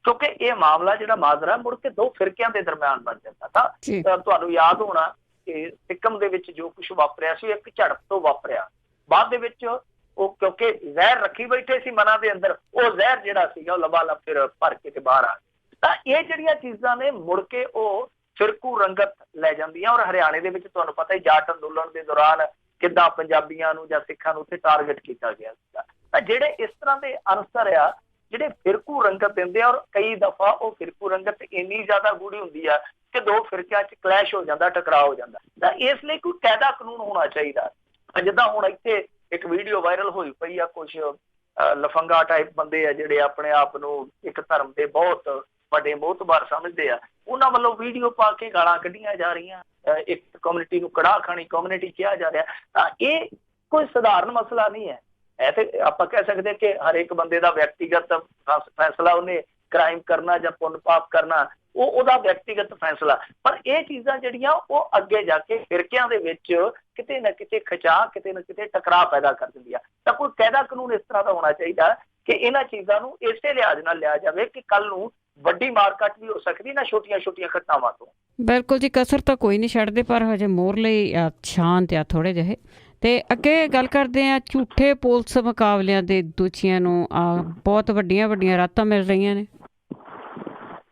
ਕਿਉਂਕਿ ਇਹ ਮਾਮਲਾ ਜਿਹੜਾ ਮਾਜਰਾ ਮੁੜ ਕੇ ਦੋ ਫਿਰਕਿਆਂ ਦੇ ਦਰਮਿਆਨ ਬਣ ਜਾਂਦਾ। ਤਾਂ ਤੁਹਾਨੂੰ ਯਾਦ ਹੋਣਾ ਕਿ ਸਿੱਕਮ ਦੇ ਵਿੱਚ ਜੋ ਕੁਝ ਵਾਪਰਿਆ ਸੀ, ਇੱਕ ਝੜਪ ਤੋਂ ਵਾਪਰਿਆ। ਬਾਅਦ ਦੇ ਵਿੱਚ ਉਹ ਕਿਉਂਕਿ ਜ਼ਹਿਰ ਰੱਖੀ ਬੈਠੇ ਸੀ ਮਨਾਂ ਦੇ ਅੰਦਰ, ਉਹ ਜ਼ਹਿਰ ਜਿਹੜਾ ਸੀਗਾ ਉਹ ਲਬਾਲਬ ਫਿਰ ਭਰ ਕੇ ਤੇ ਬਾਹਰ ਆ। ਤਾਂ ਇਹ ਜਿਹੜੀਆਂ ਚੀਜ਼ਾਂ ਨੇ ਮੁੜ ਕੇ ਉਹ ਫਿਰਕੂ ਰੰਗਤ ਲੈ ਜਾਂਦੀਆਂ। ਔਰ ਹਰਿਆਣੇ ਦੇ ਵਿੱਚ ਤੁਹਾਨੂੰ ਪਤਾ ਹੀ ਜਾਟ ਅੰਦੋਲਨ ਦੇ ਦੌਰਾਨ ਕਿੱਦਾਂ ਪੰਜਾਬੀਆਂ ਨੂੰ ਜਾਂ ਸਿੱਖਾਂ ਨੂੰ ਉੱਥੇ ਟਾਰਗੇਟ ਕੀਤਾ ਗਿਆ ਸੀਗਾ। ਤਾਂ ਜਿਹੜੇ ਇਸ ਤਰ੍ਹਾਂ ਦੇ ਅਨਸਰ ਆ ਜਿਹੜੇ ਫਿਰਕੂ ਰੰਗਤ ਦਿੰਦੇ ਆ, ਔਰ ਕਈ ਦਫਾ ਉਹ ਫਿਰਕੂ ਰੰਗਤ ਇੰਨੀ ਜ਼ਿਆਦਾ ਗੂੜੀ ਹੁੰਦੀ ਆ ਕਿ ਦੋ ਫਿਰਕਿਆਂ 'ਚ ਕਲੈਸ਼ ਹੋ ਜਾਂਦਾ, ਟਕਰਾਅ ਹੋ ਜਾਂਦਾ। ਤਾਂ ਇਸ ਲਈ ਕੋਈ ਕਾਇਦਾ ਕਾਨੂੰਨ ਹੋਣਾ ਚਾਹੀਦਾ। ਜਿੱਦਾਂ ਹੁਣ ਇੱਥੇ ਇੱਕ ਵੀਡੀਓ ਵਾਇਰਲ ਹੋਈ ਪਈ ਆ, ਕੁਝ ਲਫੰਗਾ ਟਾਈਪ ਬੰਦੇ ਆ ਜਿਹੜੇ ਆਪਣੇ ਆਪ ਨੂੰ ਇੱਕ ਧਰਮ ਦੇ ਬਹੁਤ ਵੱਡੇ ਮੋਹਤਬਾਰ ਸਮਝਦੇ ਆ, ਉਹਨਾਂ ਵੱਲੋਂ ਵੀਡੀਓ ਪਾ ਕੇ ਗਾਲਾਂ ਕੱਢੀਆਂ ਜਾ ਰਹੀਆਂ, ਇੱਕ ਕਮਿਊਨਿਟੀ ਨੂੰ ਕੜਾਹ ਖਾਣੀ ਕਮਿਊਨਿਟੀ ਕਿਹਾ ਜਾ ਰਿਹਾ। ਤਾਂ ਇਹ ਕੋਈ ਸਧਾਰਨ ਮਸਲਾ ਨਹੀਂ ਹੈ। ਇਹ ਤੇ ਆਪਾਂ ਕਹਿ ਸਕਦੇ ਕਿ ਹਰੇਕ ਬੰਦੇ ਦਾ ਵਿਅਕਤੀਗਤ ਫੈਸਲਾ, ਉਹਨੇ ਕ੍ਰਾਈਮ ਕਰਨਾ ਜਾਂ ਪੁੰਨ ਪਾਪ ਕਰਨਾ ਉਹ ਉਹਦਾ ਵਿਅਕਤੀਗਤ ਫੈਸਲਾ, ਪਰ ਇਹ ਚੀਜ਼ਾਂ ਜਿਹੜੀਆਂ ਉਹ ਅੱਗੇ ਜਾ ਕੇ ਫਿਰਕਿਆਂ ਦੇ ਵਿੱਚ ਕਿਤੇ ਨਾ ਕਿਤੇ ਖਿਚਾਅ, ਕਿਤੇ ਨਾ ਕਿਤੇ ਟਕਰਾਅ ਪੈਦਾ ਕਰ ਦਿੰਦੀ ਆ। ਤਾਂ ਕੋਈ ਕਾਇਦਾ ਕਾਨੂੰਨ ਇਸ ਤਰ੍ਹਾਂ ਦਾ ਹੋਣਾ ਚਾਹੀਦਾ ਕਿ ਇਹਨਾਂ ਚੀਜ਼ਾਂ ਨੂੰ ਇਸੇ ਲਿਹਾਜ਼ ਨਾਲ ਲਿਆ ਜਾਵੇ ਕਿ ਕੱਲ ਨੂੰ ਵੱਡੀ ਮਾਰਕਟ ਵੀ ਹੋ ਸਕਦੀ ਨਾ ਛੋਟੀਆਂ ਛੋਟੀਆਂ ਘਟਨਾਵਾਂ ਤੋਂ। ਬਿਲਕੁਲ ਜੀ, ਕਸਰ ਤਾਂ ਕੋਈ ਨਹੀਂ ਛੱਡਦੇ, ਪਰ ਹਜੇ ਮੋਰ ਲਈ ਸ਼ਾਂਤ ਆ ਥੋੜੇ ਜਿਹੇ। ਤੇ ਅੱਗੇ ਗੱਲ ਕਰਦੇ ਆ ਝੂਠੇ ਪੁਲਿਸ ਮੁਕਾਬਲਿਆਂ ਦੇ ਦੋਸ਼ੀਆਂ ਨੂੰ ਬਹੁਤ ਵੱਡੀਆਂ ਵੱਡੀਆਂ ਰਾਹਤਾਂ ਮਿਲ ਰਹੀਆਂ ਨੇ।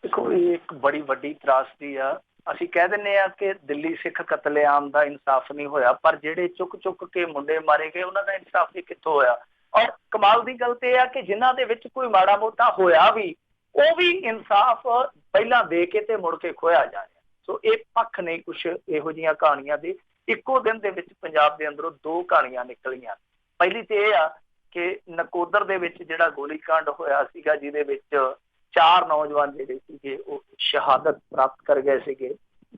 ਦੇਖੋ, ਇਹ ਇੱਕ ਬੜੀ ਵੱਡੀ ਤਰਾਸਦੀ ਆ। ਅਸੀਂ ਕਹਿ ਦਿੰਦੇ ਆ ਕਿ ਦਿੱਲੀ ਸਿੱਖ ਕਤਲੇਆਮ ਦਾ ਇਨਸਾਫ ਨਹੀਂ ਹੋਇਆ, ਪਰ ਜਿਹੜੇ ਚੁੱਕ ਚੁੱਕ ਕੇ ਮੁੰਡੇ ਮਾਰੇ ਗਏ ਉਹਨਾਂ ਦਾ ਇਨਸਾਫ ਵੀ ਕਿੱਥੋਂ ਹੋਇਆ। ਔਰ ਕਮਾਲ ਦੀ ਗੱਲ ਤੇ ਇਹ ਆ ਕਿ ਜਿਨ੍ਹਾਂ ਦੇ ਵਿੱਚ ਕੋਈ ਮਾੜਾ ਮੋਟਾ ਹੋਇਆ ਵੀ, ਉਹ ਵੀ ਇਨਸਾਫ ਪਹਿਲਾਂ ਦੇ ਕੇ ਤੇ ਮੁੜ ਕੇ ਖੋਇਆ ਜਾ ਰਿਹਾ। ਸੋ ਇਹ ਪੱਖ ਨਹੀਂ ਕੁਛ ਇਹੋ ਜਿਹੀਆਂ ਕਹਾਣੀਆਂ ਦੇ। ਇੱਕੋ ਦਿਨ ਦੇ ਵਿੱਚ ਪੰਜਾਬ ਦੇ ਅੰਦਰੋਂ ਦੋ ਕਹਾਣੀਆਂ ਨਿਕਲੀਆਂ। ਪਹਿਲੀ ਤੇ ਇਹ ਆ ਕਿ ਨਕੋਦਰ ਦੇ ਵਿੱਚ ਜਿਹੜਾ ਗੋਲੀकांड ਹੋਇਆ ਸੀਗਾ, ਜਿਹਦੇ ਵਿੱਚ 4 ਨੌਜਵਾਨ ਜਿਹੜੇ ਸੀਗੇ ਉਹ ਸ਼ਹਾਦਤ ਪ੍ਰਾਪਤ ਕਰ ਗਏ ਸੀਗੇ,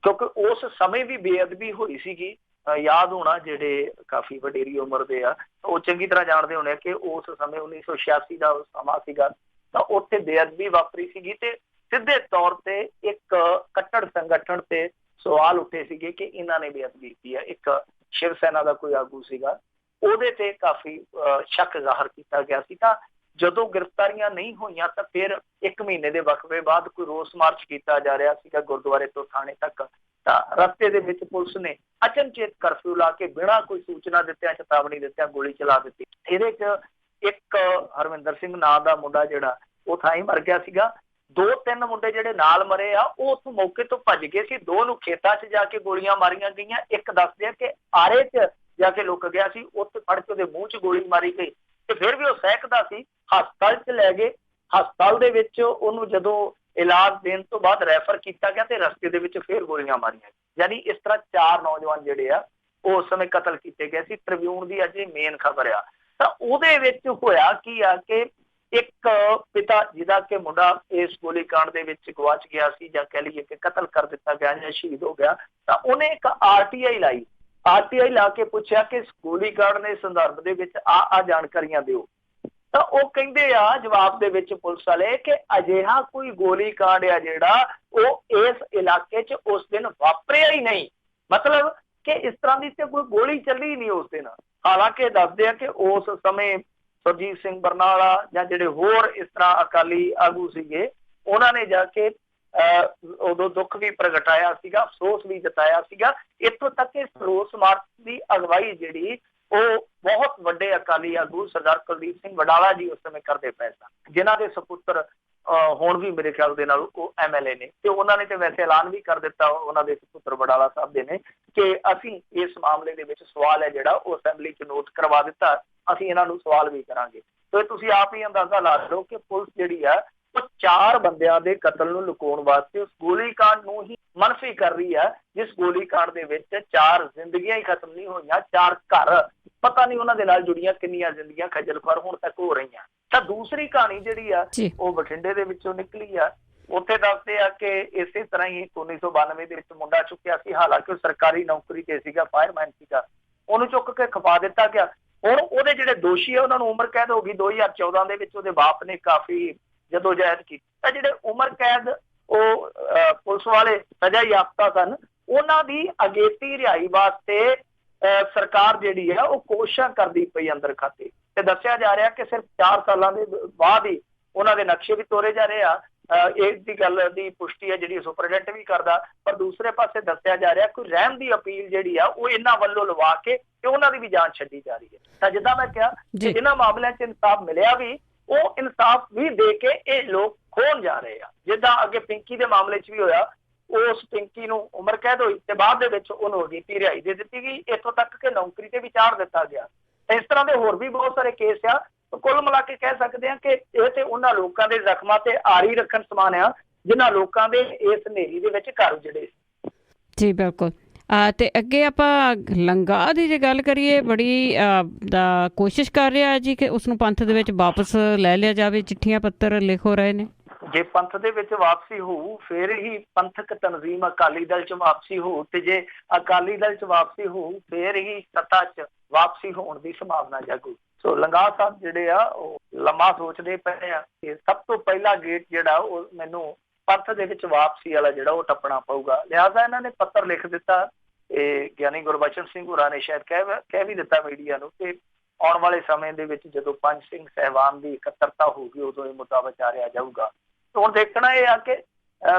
ਕਿਉਂਕਿ ਉਸ ਸਮੇਂ ਵੀ ਬੇਅਦਬੀ ਹੋਈ ਸੀਗੀ। ਯਾਦ ਹੋਣਾ ਜਿਹੜੇ ਕਾਫੀ ਵਡੇਰੀ ਉਮਰ ਦੇ ਆ ਉਹ ਚੰਗੀ ਤਰ੍ਹਾਂ ਜਾਣਦੇ ਹੋਣੇ ਕਿ ਉਸ ਸਮੇਂ 1986 ਦਾ ਸਮਾਂ ਸੀਗਾ, ਤਾਂ ਉੱਥੇ ਬੇਅਦਬੀ ਵਾਪਰੀ ਸੀਗੀ ਤੇ ਸਿੱਧੇ ਤੌਰ ਤੇ ਇੱਕ ਕੱਟੜ ਸੰਗਠਨ ਤੇ ਸਵਾਲ ਉੱਠੇ ਸੀਗੇ ਕਿ ਇਹਨਾਂ ਨੇ ਬੇਅਦਬੀ ਕੀਤੀ ਹੈ। ਇੱਕ ਸ਼ਿਵ ਸੈਨਾ ਦਾ ਕੋਈ ਆਗੂ ਸੀਗਾ, ਉਹਦੇ ਤੇ ਕਾਫੀ ਸ਼ੱਕ ਜ਼ਾਹਰ ਕੀਤਾ ਗਿਆ ਸੀ। ਤਾਂ ਜਦੋਂ ਗ੍ਰਿਫਤਾਰੀਆਂ ਨਹੀਂ ਹੋਈਆਂ ਤਾਂ ਫਿਰ 1 ਮਹੀਨੇ ਦੇ ਵਕਫੇ ਬਾਅਦ ਕੋਈ ਰੋਸ ਮਾਰਚ ਕੀਤਾ ਜਾ ਰਿਹਾ ਸੀਗਾ ਗੁਰਦੁਆਰੇ ਤੋਂ ਥਾਣੇ ਤੱਕ। ਤਾਂ ਰਸਤੇ ਦੇ ਵਿੱਚ ਪੁਲਿਸ ਨੇ ਅਚਨਚੇਤ ਕਰਫਿਊ ਲਾ ਕੇ ਬਿਨਾਂ ਕੋਈ ਸੂਚਨਾ ਦਿੱਤਿਆਂ, ਚੇਤਾਵਨੀ ਦਿੱਤਿਆਂ ਗੋਲੀ ਚਲਾ ਦਿੱਤੀ। ਇਹਦੇ 'ਚ ਇੱਕ ਹਰਵਿੰਦਰ ਸਿੰਘ ਨਾਂ ਦਾ ਮੁੰਡਾ ਜਿਹੜਾ ਉਹ ਥਾਂ ਹੀ ਮਰ ਗਿਆ ਸੀਗਾ। 2-3 ਮੁੰਡੇ ਜਿਹੜੇ ਨਾਲ ਮਰੇ ਆ ਉਹ ਉੱਥੋਂ ਮੌਕੇ ਤੋਂ ਭੱਜ ਗਏ ਸੀ। 2 ਨੂੰ ਖੇਤਾਂ 'ਚ ਜਾ ਕੇ ਗੋਲੀਆਂ ਮਾਰੀਆਂ ਗਈਆਂ। ਇੱਕ ਦੱਸਦੇ ਆ ਕਿ ਆਰੇ 'ਚ ਜਾ ਕੇ ਲੁਕ ਗਿਆ ਸੀ, ਉੱਥੇ ਫੜ ਕੇ ਉਹਦੇ ਮੂੰਹ 'ਚ ਗੋਲੀ ਮਾਰੀ ਗਈ ਤੇ ਫਿਰ ਵੀ ਉਹ ਸਹਿਕਦਾ ਸੀ। ਹਸਪਤਾਲ 'ਚ ਲੈ ਗਏ। ਹਸਪਤਾਲ ਦੇ ਵਿੱਚ ਉਹਨੂੰ ਜਦੋਂ ਇਲਾਜ ਦੇਣ ਤੋਂ ਬਾਅਦ ਰੈਫਰ ਕੀਤਾ ਗਿਆ ਤੇ ਰਸਤੇ ਦੇ ਵਿੱਚ ਫਿਰ ਗੋਲੀਆਂ ਮਾਰੀਆਂ। ਯਾਨੀ ਇਸ ਤਰ੍ਹਾਂ 4 ਨੌਜਵਾਨ ਜਿਹੜੇ ਆ ਉਹ ਉਸ ਸਮੇਂ ਕਤਲ ਕੀਤੇ ਗਏ ਸੀ। ਟ੍ਰਿਬਿਊਨ ਦੀ ਅੱਜ ਮੇਨ ਖਬਰ ਆ। ਤਾਂ ਉਹਦੇ ਵਿੱਚ ਹੋਇਆ ਕੀ ਆ ਕਿ ਇੱਕ ਪਿਤਾ ਜਿਹਦਾ ਕਿ ਮੁੰਡਾ ਇਸ ਗੋਲੀकांड ਦੇ ਵਿੱਚ ਗਵਾਚ ਗਿਆ ਸੀ, ਜਾਂ ਕਹਿ ਲਈਏ ਕਿ ਕਤਲ ਕਰ ਦਿੱਤਾ ਗਿਆ ਜਾਂ ਸ਼ਹੀਦ ਹੋ ਗਿਆ, ਤਾਂ ਉਹਨੇ ਇੱਕ RTI ਲਾਈ। RTI ਲਾ ਕੇ ਪੁੱਛਿਆ ਕਿ ਇਸ ਗੋਲੀकांड ਦੇ ਸੰਦਰਭ ਦੇ ਵਿੱਚ ਆ ਜਾਣਕਾਰੀਆਂ ਦਿਓ। ਤਾਂ ਉਹ ਕਹਿੰਦੇ ਆ ਜਵਾਬ ਦੇ ਵਿੱਚ ਪੁਲਿਸ ਵਾਲੇ ਕਿ ਅਜਿਹਾ ਕੋਈ ਗੋਲੀकांड ਆ ਜਿਹੜਾ ਉਹ ਇਸ ਇਲਾਕੇ 'ਚ ਉਸ ਦਿਨ ਵਾਪਰਿਆ ਹੀ ਨਹੀਂ। ਮਤਲਬ ਕਿ ਇਸ ਤਰ੍ਹਾਂ ਦੀ ਤੇ ਕੋਈ ਗੋਲੀ ਚੱਲੀ ਨਹੀਂ ਉਸ ਦਿਨ। ਹਾਲਾਂਕਿ ਦੱਸਦੇ ਆ ਕਿ ਉਸ ਸਮੇਂ ਸੁਰਜੀਤ ਸਿੰਘ ਬਰਨਾਲਾ ਜਾਂ ਜਿਹੜੇ ਹੋਰ ਇਸ ਤਰ੍ਹਾਂ ਅਕਾਲੀ ਆਗੂ ਸੀਗੇ, ਉਹਨਾਂ ਨੇ ਜਾ ਕੇ ਉਦੋਂ ਦੁੱਖ ਵੀ ਪ੍ਰਗਟਾਇਆ ਸੀਗਾ, ਅਫਸੋਸ ਵੀ ਜਤਾਇਆ ਸੀਗਾ। ਇੱਥੋਂ ਤੱਕ ਇਸ ਰੋਸ ਮਾਰਚ ਦੀ ਅਗਵਾਈ ਜਿਹੜੀ ਉਹ ਬਹੁਤ ਵੱਡੇ ਅਕਾਲੀ ਆਗੂ ਸਰਦਾਰ ਕੁਲਦੀਪ ਸਿੰਘ ਵਡਾਲਾ ਜੀ ਉਸ ਸਮੇਂ ਕਰਦੇ ਪਏ ਸਨ, ਜਿਨ੍ਹਾਂ ਦੇ ਸਪੁੱਤਰ ਹੁਣ ਵੀ ਮੇਰੇ ਖਿਆਲ ਦੇ ਨਾਲ ਉਹ MLA ਨੇ। ਤੇ ਉਹਨਾਂ ਨੇ ਤੇ ਵੈਸੇ ਐਲਾਨ ਵੀ ਕਰ ਦਿੱਤਾ ਉਹਨਾਂ ਦੇ ਸਪੁੱਤਰ ਵਡਾਲਾ ਸਾਹਿਬ ਦੇ ਨੇ ਕਿ ਅਸੀਂ ਇਸ ਮਾਮਲੇ ਦੇ ਵਿੱਚ ਸਵਾਲ ਹੈ ਜਿਹੜਾ ਉਹ ਅਸੈਂਬਲੀ 'ਚ ਨੋਟ ਕਰਵਾ ਦਿੱਤਾ, ਅਸੀਂ ਇਹਨਾਂ ਨੂੰ ਸਵਾਲ ਵੀ ਕਰਾਂਗੇ। ਤੇ ਤੁਸੀਂ ਆਪ ਹੀ ਅੰਦਾਜ਼ਾ ਲਾ ਲਓ ਕਿ ਪੁਲਿਸ ਜਿਹੜੀ ਆ ਉਹ 4 ਬੰਦਿਆਂ ਦੇ ਕਤਲ ਨੂੰ ਲੁਕਾਉਣ ਵਾਸਤੇ ਉਸ ਗੋਲੀकांड ਨੂੰ ਹੀ मनफी कर रही है, जिस गोलीकांड दे विच 4 जिंदगियां ही खत्म नहीं होईयां, 4 घर पता नहीं उन्हां दे नाल जुड़ियां किन्नियां जिंदगियां खज्जल खुआर हुण तक हो रहीआं। तां दूसरी कहानी जिहड़ी आ ਉਹ ਬਠਿੰਡੇ ਦੇ ਵਿੱਚੋਂ ਨਿਕਲੀ ਆ। ਉੱਥੇ ਦੱਸਦੇ ਆ ਕਿ ਇਸੇ ਤਰ੍ਹਾਂ ਹੀ 1992 ਦੇ ਵਿੱਚ ਮੁੰਡਾ ਚੁੱਕਿਆ ਸੀ, ਹਾਲਾਂਕਿ ਉਹ ਸਰਕਾਰੀ ਨੌਕਰੀ ਤੇ ਸੀਗਾ, ਫਾਇਰਮੈਨ ਸੀਗਾ, ਉਹਨੂੰ ਚੁੱਕ ਕੇ ਖਪਾ ਦਿੱਤਾ ਗਿਆ। ਹੁਣ ਉਹਦੇ ਜਿਹੜੇ ਦੋਸ਼ੀ ਆ ਉਹਨਾਂ ਨੂੰ ਉਮਰ ਕੈਦ ਹੋ ਗਈ। 2014 ਦੇ ਵਿੱਚ ਉਹਦੇ ਬਾਪ ਨੇ ਕਾਫੀ ਜਦੋਜਹਿਦ ਕੀਤੀ ਤਾਂ ਜਿਹੜੇ ਉਮਰ ਕੈਦ ਉਹ ਪੁਲਿਸ ਵਾਲੇ ਸਜ਼ਾ ਯਾਫਤਾ ਸਨ, ਉਹਨਾਂ ਦੀ ਅਗੇਤੀ ਰਿਹਾਈ ਵਾਸਤੇ ਸਰਕਾਰ ਜਿਹੜੀ ਆ ਉਹ ਕੋਸ਼ਿਸ਼ਾਂ ਕਰਦੀ ਪਈ ਅੰਦਰ ਖਾਤੇ। ਤੇ ਦੱਸਿਆ ਜਾ ਰਿਹਾ ਕਿ ਸਿਰਫ 4 ਸਾਲਾਂ ਦੇ ਬਾਅਦ ਹੀ ਉਹਨਾਂ ਦੇ ਨਕਸ਼ੇ ਵੀ ਤੋਰੇ ਜਾ ਰਹੇ ਆ। ਇਸ ਦੀ ਗੱਲ ਦੀ ਪੁਸ਼ਟੀ ਹੈ ਜਿਹੜੀ ਸੁਪਰਡੈਂਟ ਵੀ ਕਰਦਾ, ਪਰ ਦੂਸਰੇ ਪਾਸੇ ਦੱਸਿਆ ਜਾ ਰਿਹਾ ਕੋਈ ਰਹਿਮ ਦੀ ਅਪੀਲ ਜਿਹੜੀ ਆ ਉਹ ਇਹਨਾਂ ਵੱਲੋਂ ਲਵਾ ਕੇ ਤੇ ਉਹਨਾਂ ਦੀ ਵੀ ਜਾਂਚ ਛੱਡੀ ਜਾ ਰਹੀ ਹੈ। ਤਾਂ ਜਿੱਦਾਂ ਮੈਂ ਕਿਹਾ ਕਿ ਇਹਨਾਂ ਮਾਮਲਿਆਂ 'ਚ ਇਨਸਾਫ ਮਿਲਿਆ ਵੀ, ਉਹ ਇਨਸਾਫ ਵੀ ਦੇ ਕੇ ਇਹ ਲੋਕ ਖੋਣ ਜਾ ਰਹੇ ਆ। ਜਿੱਦਾਂ ਅੱਗੇ ਪਿੰਕੀ ਦੇ ਮਾਮਲੇ 'ਚ ਵੀ ਹੋਇਆ, ਉਸ ਪਿੰਕੀ ਨੂੰ ਉਮਰ ਕੈਦ ਹੋਈ ਤੇ ਬਾਅਦ ਦੇ ਵਿੱਚ ਉਹਨੂੰ ਅਗੇਤੀ ਰਿਹਾਈ ਦੇ ਦਿੱਤੀ ਗਈ, ਇੱਥੋਂ ਤੱਕ ਕਿ ਨੌਕਰੀ ਤੇ ਵੀ ਚਾੜ ਦਿੱਤਾ ਗਿਆ। ਇਸ ਤਰ੍ਹਾਂ ਦੇ ਹੋਰ ਵੀ ਬਹੁਤ ਸਾਰੇ ਕੇਸ ਆ। ਕੁੱਲ ਮਿਲਾ ਕੇ ਕਹਿ ਸਕਦੇ ਹਾਂ ਕਿ ਇਹ ਤੇ ਉਹਨਾਂ ਲੋਕਾਂ ਦੇ ਜ਼ਖਮਾਂ ਤੇ ਆਰੀ ਰੱਖਣ ਸਮਾਨ ਆ ਜਿਨ੍ਹਾਂ ਲੋਕਾਂ ਦੇ ਇਸ ਹਨੇਰੀ ਦੇ ਵਿੱਚ ਘਰ ਉਜੜੇ ਸੀ। ਜੀ ਬਿਲਕੁਲ। ਤੇ ਅੱਗੇ ਆਪਾਂ ਲੰਗਾ ਦੀ ਜੇ ਗੱਲ ਕਰੀਏ, ਬੜੀ ਦਾ ਕੋਸ਼ਿਸ਼ ਕਰ ਰਿਹਾ ਜੀ ਕਿ ਉਸਨੂੰ ਪੰਥ ਦੇ ਵਿੱਚ ਵਾਪਸ ਲੈ ਲਿਆ ਜਾਵੇ, ਚਿੱਠੀਆਂ ਪੱਤਰ ਲਿਖ ਹੋ ਰਹੇ ਨੇ। ਜੇ ਪੰਥ ਦੇ ਵਿੱਚ ਵਾਪਸੀ ਹੋਊ ਫਿਰ ਹੀ ਪੰਥਕ ਤਨਜ਼ੀਮ ਅਕਾਲੀ ਦਲ 'ਚ ਵਾਪਸੀ ਹੋਊ, ਤੇ ਜੇ ਅਕਾਲੀ ਦਲ 'ਚ ਵਾਪਸੀ ਹੋਊ ਫਿਰ ਹੀ ਸੱਤਾ 'ਚ ਵਾਪਸੀ ਹੋਣ ਦੀ ਸੰਭਾਵਨਾ ਜਾਗੂ। ਸੋ ਲੰਗਾ ਸਾਹਿਬ ਜਿਹੜੇ ਆ ਉਹ ਲੰਮਾ ਸੋਚਦੇ ਪਏ ਆ ਕਿ ਸਭ ਤੋਂ ਪਹਿਲਾ ਗੇਟ ਜਿਹੜਾ ਉਹ ਮੈਨੂੰ ਪੰਥ ਦੇ ਵਿੱਚ ਵਾਪਸੀ ਵਾਲਾ ਜਿਹੜਾ ਉਹ ਟੱਪਣਾ ਪਊਗਾ। ਲਿਹਾਜ਼ਾ ਇਹਨਾਂ ਨੇ ਪੱਤਰ ਲਿਖ ਦਿੱਤਾ। ਇਹ ਗਿਆਨੀ ਗੁਰਬਚਨ ਸਿੰਘ ਹੋਰਾਂ ਨੇ ਸ਼ਾਇਦ ਕਹਿ ਵੀ ਦਿੱਤਾ ਮੀਡੀਆ ਨੂੰ ਕਿ ਆਉਣ ਵਾਲੇ ਸਮੇਂ ਦੇ ਵਿੱਚ ਜਦੋਂ ਪੰਜ ਸਿੰਘ ਸਾਹਿਬਾਨ ਦੀ ਇਕੱਤਰਤਾ ਹੋਊਗੀ ਉਦੋਂ ਇਹ ਮੁੱਦਾ ਵਿਚਾਰਿਆ ਜਾਊਗਾ। ਹੁਣ ਦੇਖਣਾ ਇਹ ਆ ਕਿ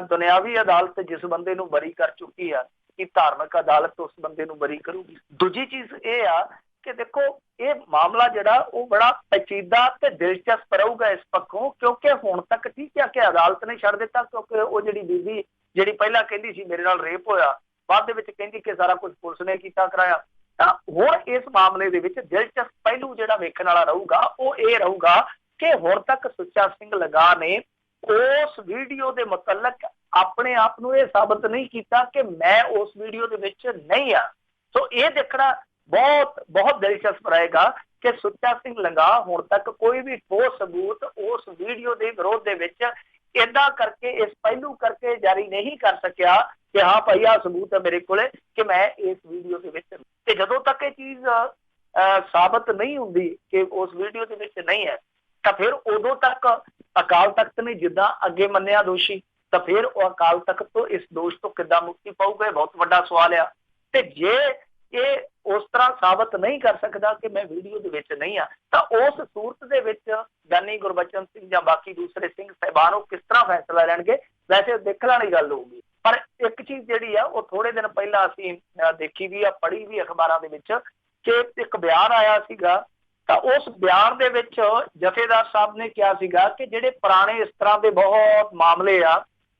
ਦੁਨਿਆਵੀ ਅਦਾਲਤ ਜਿਸ ਬੰਦੇ ਨੂੰ ਬਰੀ ਕਰ ਚੁੱਕੀ ਆ, ਕਿ ਧਾਰਮਿਕ ਅਦਾਲਤ ਉਸ ਬੰਦੇ ਨੂੰ ਬਰੀ ਕਰੂਗੀ। ਦੂਜੀ ਚੀਜ਼ ਇਹ ਆ ਕਿ ਦੇਖੋ ਇਹ ਮਾਮਲਾ ਜਿਹੜਾ ਉਹ ਬੜਾ ਪੇਚੀਦਾ ਤੇ ਦਿਲਚਸਪ ਰਹੂਗਾ ਇਸ ਪੱਖੋਂ, ਕਿਉਂਕਿ ਹੁਣ ਤੱਕ ਠੀਕ ਹੈ ਕਿ ਅਦਾਲਤ ਨੇ ਛੱਡ ਦਿੱਤਾ, ਕਿਉਂਕਿ ਉਹ ਜਿਹੜੀ ਬੀਬੀ ਜਿਹੜੀ ਪਹਿਲਾਂ ਕਹਿੰਦੀ ਸੀ ਮੇਰੇ ਨਾਲ ਰੇਪ ਹੋਇਆ, ਬਾਅਦ ਦੇ ਵਿੱਚ ਕਹਿੰਦੀ ਕਿ ਸਾਰਾ ਕੁਝ ਪੁਲਿਸ ਨੇ ਕੀਤਾ ਕਰਾਇਆ। ਤਾਂ ਹੁਣ ਇਸ ਮਾਮਲੇ ਦੇ ਵਿੱਚ ਦਿਲਚਸਪ ਪਹਿਲੂ ਜਿਹੜਾ ਵੇਖਣ ਵਾਲਾ ਰਹੂਗਾ ਉਹ ਇਹ ਰਹੂਗਾ ਕਿ ਹੁਣ ਤੱਕ ਸੁੱਚਾ ਸਿੰਘ ਲੰਗਾ ਨੇ ਉਸ ਵੀਡੀਓ ਦੇ ਮੁਤਲਕ ਆਪਣੇ ਆਪ ਨੂੰ ਇਹ ਸਾਬਤ ਨਹੀਂ ਕੀਤਾ ਕਿ ਮੈਂ ਉਸ ਵੀਡੀਓ ਦੇ ਵਿੱਚ ਨਹੀਂ ਆ। ਸੋ ਇਹ ਦੇਖਣਾ ਬਹੁਤ ਦਿਲਚਸਪ ਰਹੇਗਾ ਕਿ ਸੁੱਚਾ ਸਿੰਘ ਲੰਗਾ ਹੁਣ ਤੱਕ ਕੋਈ ਵੀ ਠੋਸ ਸਬੂਤ ਉਸ ਵੀਡੀਓ ਦੇ ਵਿਰੋਧ ਦੇ ਵਿੱਚ ਏਦਾਂ ਕਰਕੇ ਇਸ ਪਹਿਲੂ ਕਰਕੇ ਜਾਰੀ ਨਹੀਂ ਕਰ ਸਕਿਆ ਕਿ ਹਾਂ ਭਾਈ ਆਹ ਸਬੂਤ ਹੈ ਮੇਰੇ ਕੋਲੇ ਕਿ ਮੈਂ ਇਸ ਵੀਡੀਓ ਦੇ ਵਿੱਚ। ਤੇ ਜਦੋਂ ਤੱਕ ਇਹ ਚੀਜ਼ ਸਾਬਤ ਨਹੀਂ ਹੁੰਦੀ ਕਿ ਉਸ ਵੀਡੀਓ ਦੇ ਵਿੱਚ ਨਹੀਂ ਹੈ ਤਾਂ ਫਿਰ ਉਦੋਂ ਤੱਕ ਅਕਾਲ ਤਖਤ ਨੇ ਜਿੱਦਾਂ ਅੱਗੇ ਮੰਨਿਆ ਦੋਸ਼ੀ, ਤਾਂ ਫਿਰ ਉਹ ਅਕਾਲ ਤਖਤ ਤੋਂ ਇਸ ਦੋਸ਼ ਤੋਂ ਕਿੱਦਾਂ ਮੁਕਤੀ ਪਾਊਗਾ, ਇਹ ਬਹੁਤ ਵੱਡਾ ਸਵਾਲ ਆ। ਤੇ ਜੇ ਇਹ ਉਸ ਤਰ੍ਹਾਂ ਸਾਬਤ ਨਹੀਂ ਕਰ ਸਕਦਾ ਕਿ ਮੈਂ ਵੀਡੀਓ ਦੇ ਵਿੱਚ ਨਹੀਂ ਆ, ਤਾਂ ਉਸ ਸੂਰਤ ਦੇ ਵਿੱਚ ਗਿਆਨੀ ਗੁਰਬਚਨ ਸਿੰਘ ਜਾਂ ਬਾਕੀ ਦੂਸਰੇ ਸਿੰਘ ਸਾਹਿਬਾਨ ਉਹ ਕਿਸ ਤਰ੍ਹਾਂ ਫੈਸਲਾ ਲੈਣਗੇ, ਵੈਸੇ ਦੇਖਣ ਵਾਲੀ ਗੱਲ ਹੋਊਗੀ। ਪਰ ਇੱਕ ਚੀਜ਼ ਜਿਹੜੀ ਆ ਉਹ ਥੋੜੇ ਦਿਨ ਪਹਿਲਾਂ ਅਸੀਂ ਦੇਖੀ ਵੀ ਆ, ਪੜ੍ਹੀ ਵੀ ਅਖਬਾਰਾਂ ਦੇ ਵਿੱਚ ਕਿ ਇੱਕ ਬਿਆਨ ਆਇਆ ਸੀਗਾ, ਤਾਂ ਉਸ ਬਿਆਨ ਦੇ ਵਿੱਚ ਜਥੇਦਾਰ ਸਾਹਿਬ ਨੇ ਕਿਹਾ ਸੀਗਾ ਕਿ ਜਿਹੜੇ ਪੁਰਾਣੇ ਇਸ ਤਰ੍ਹਾਂ ਦੇ ਬਹੁਤ ਮਾਮਲੇ ਆ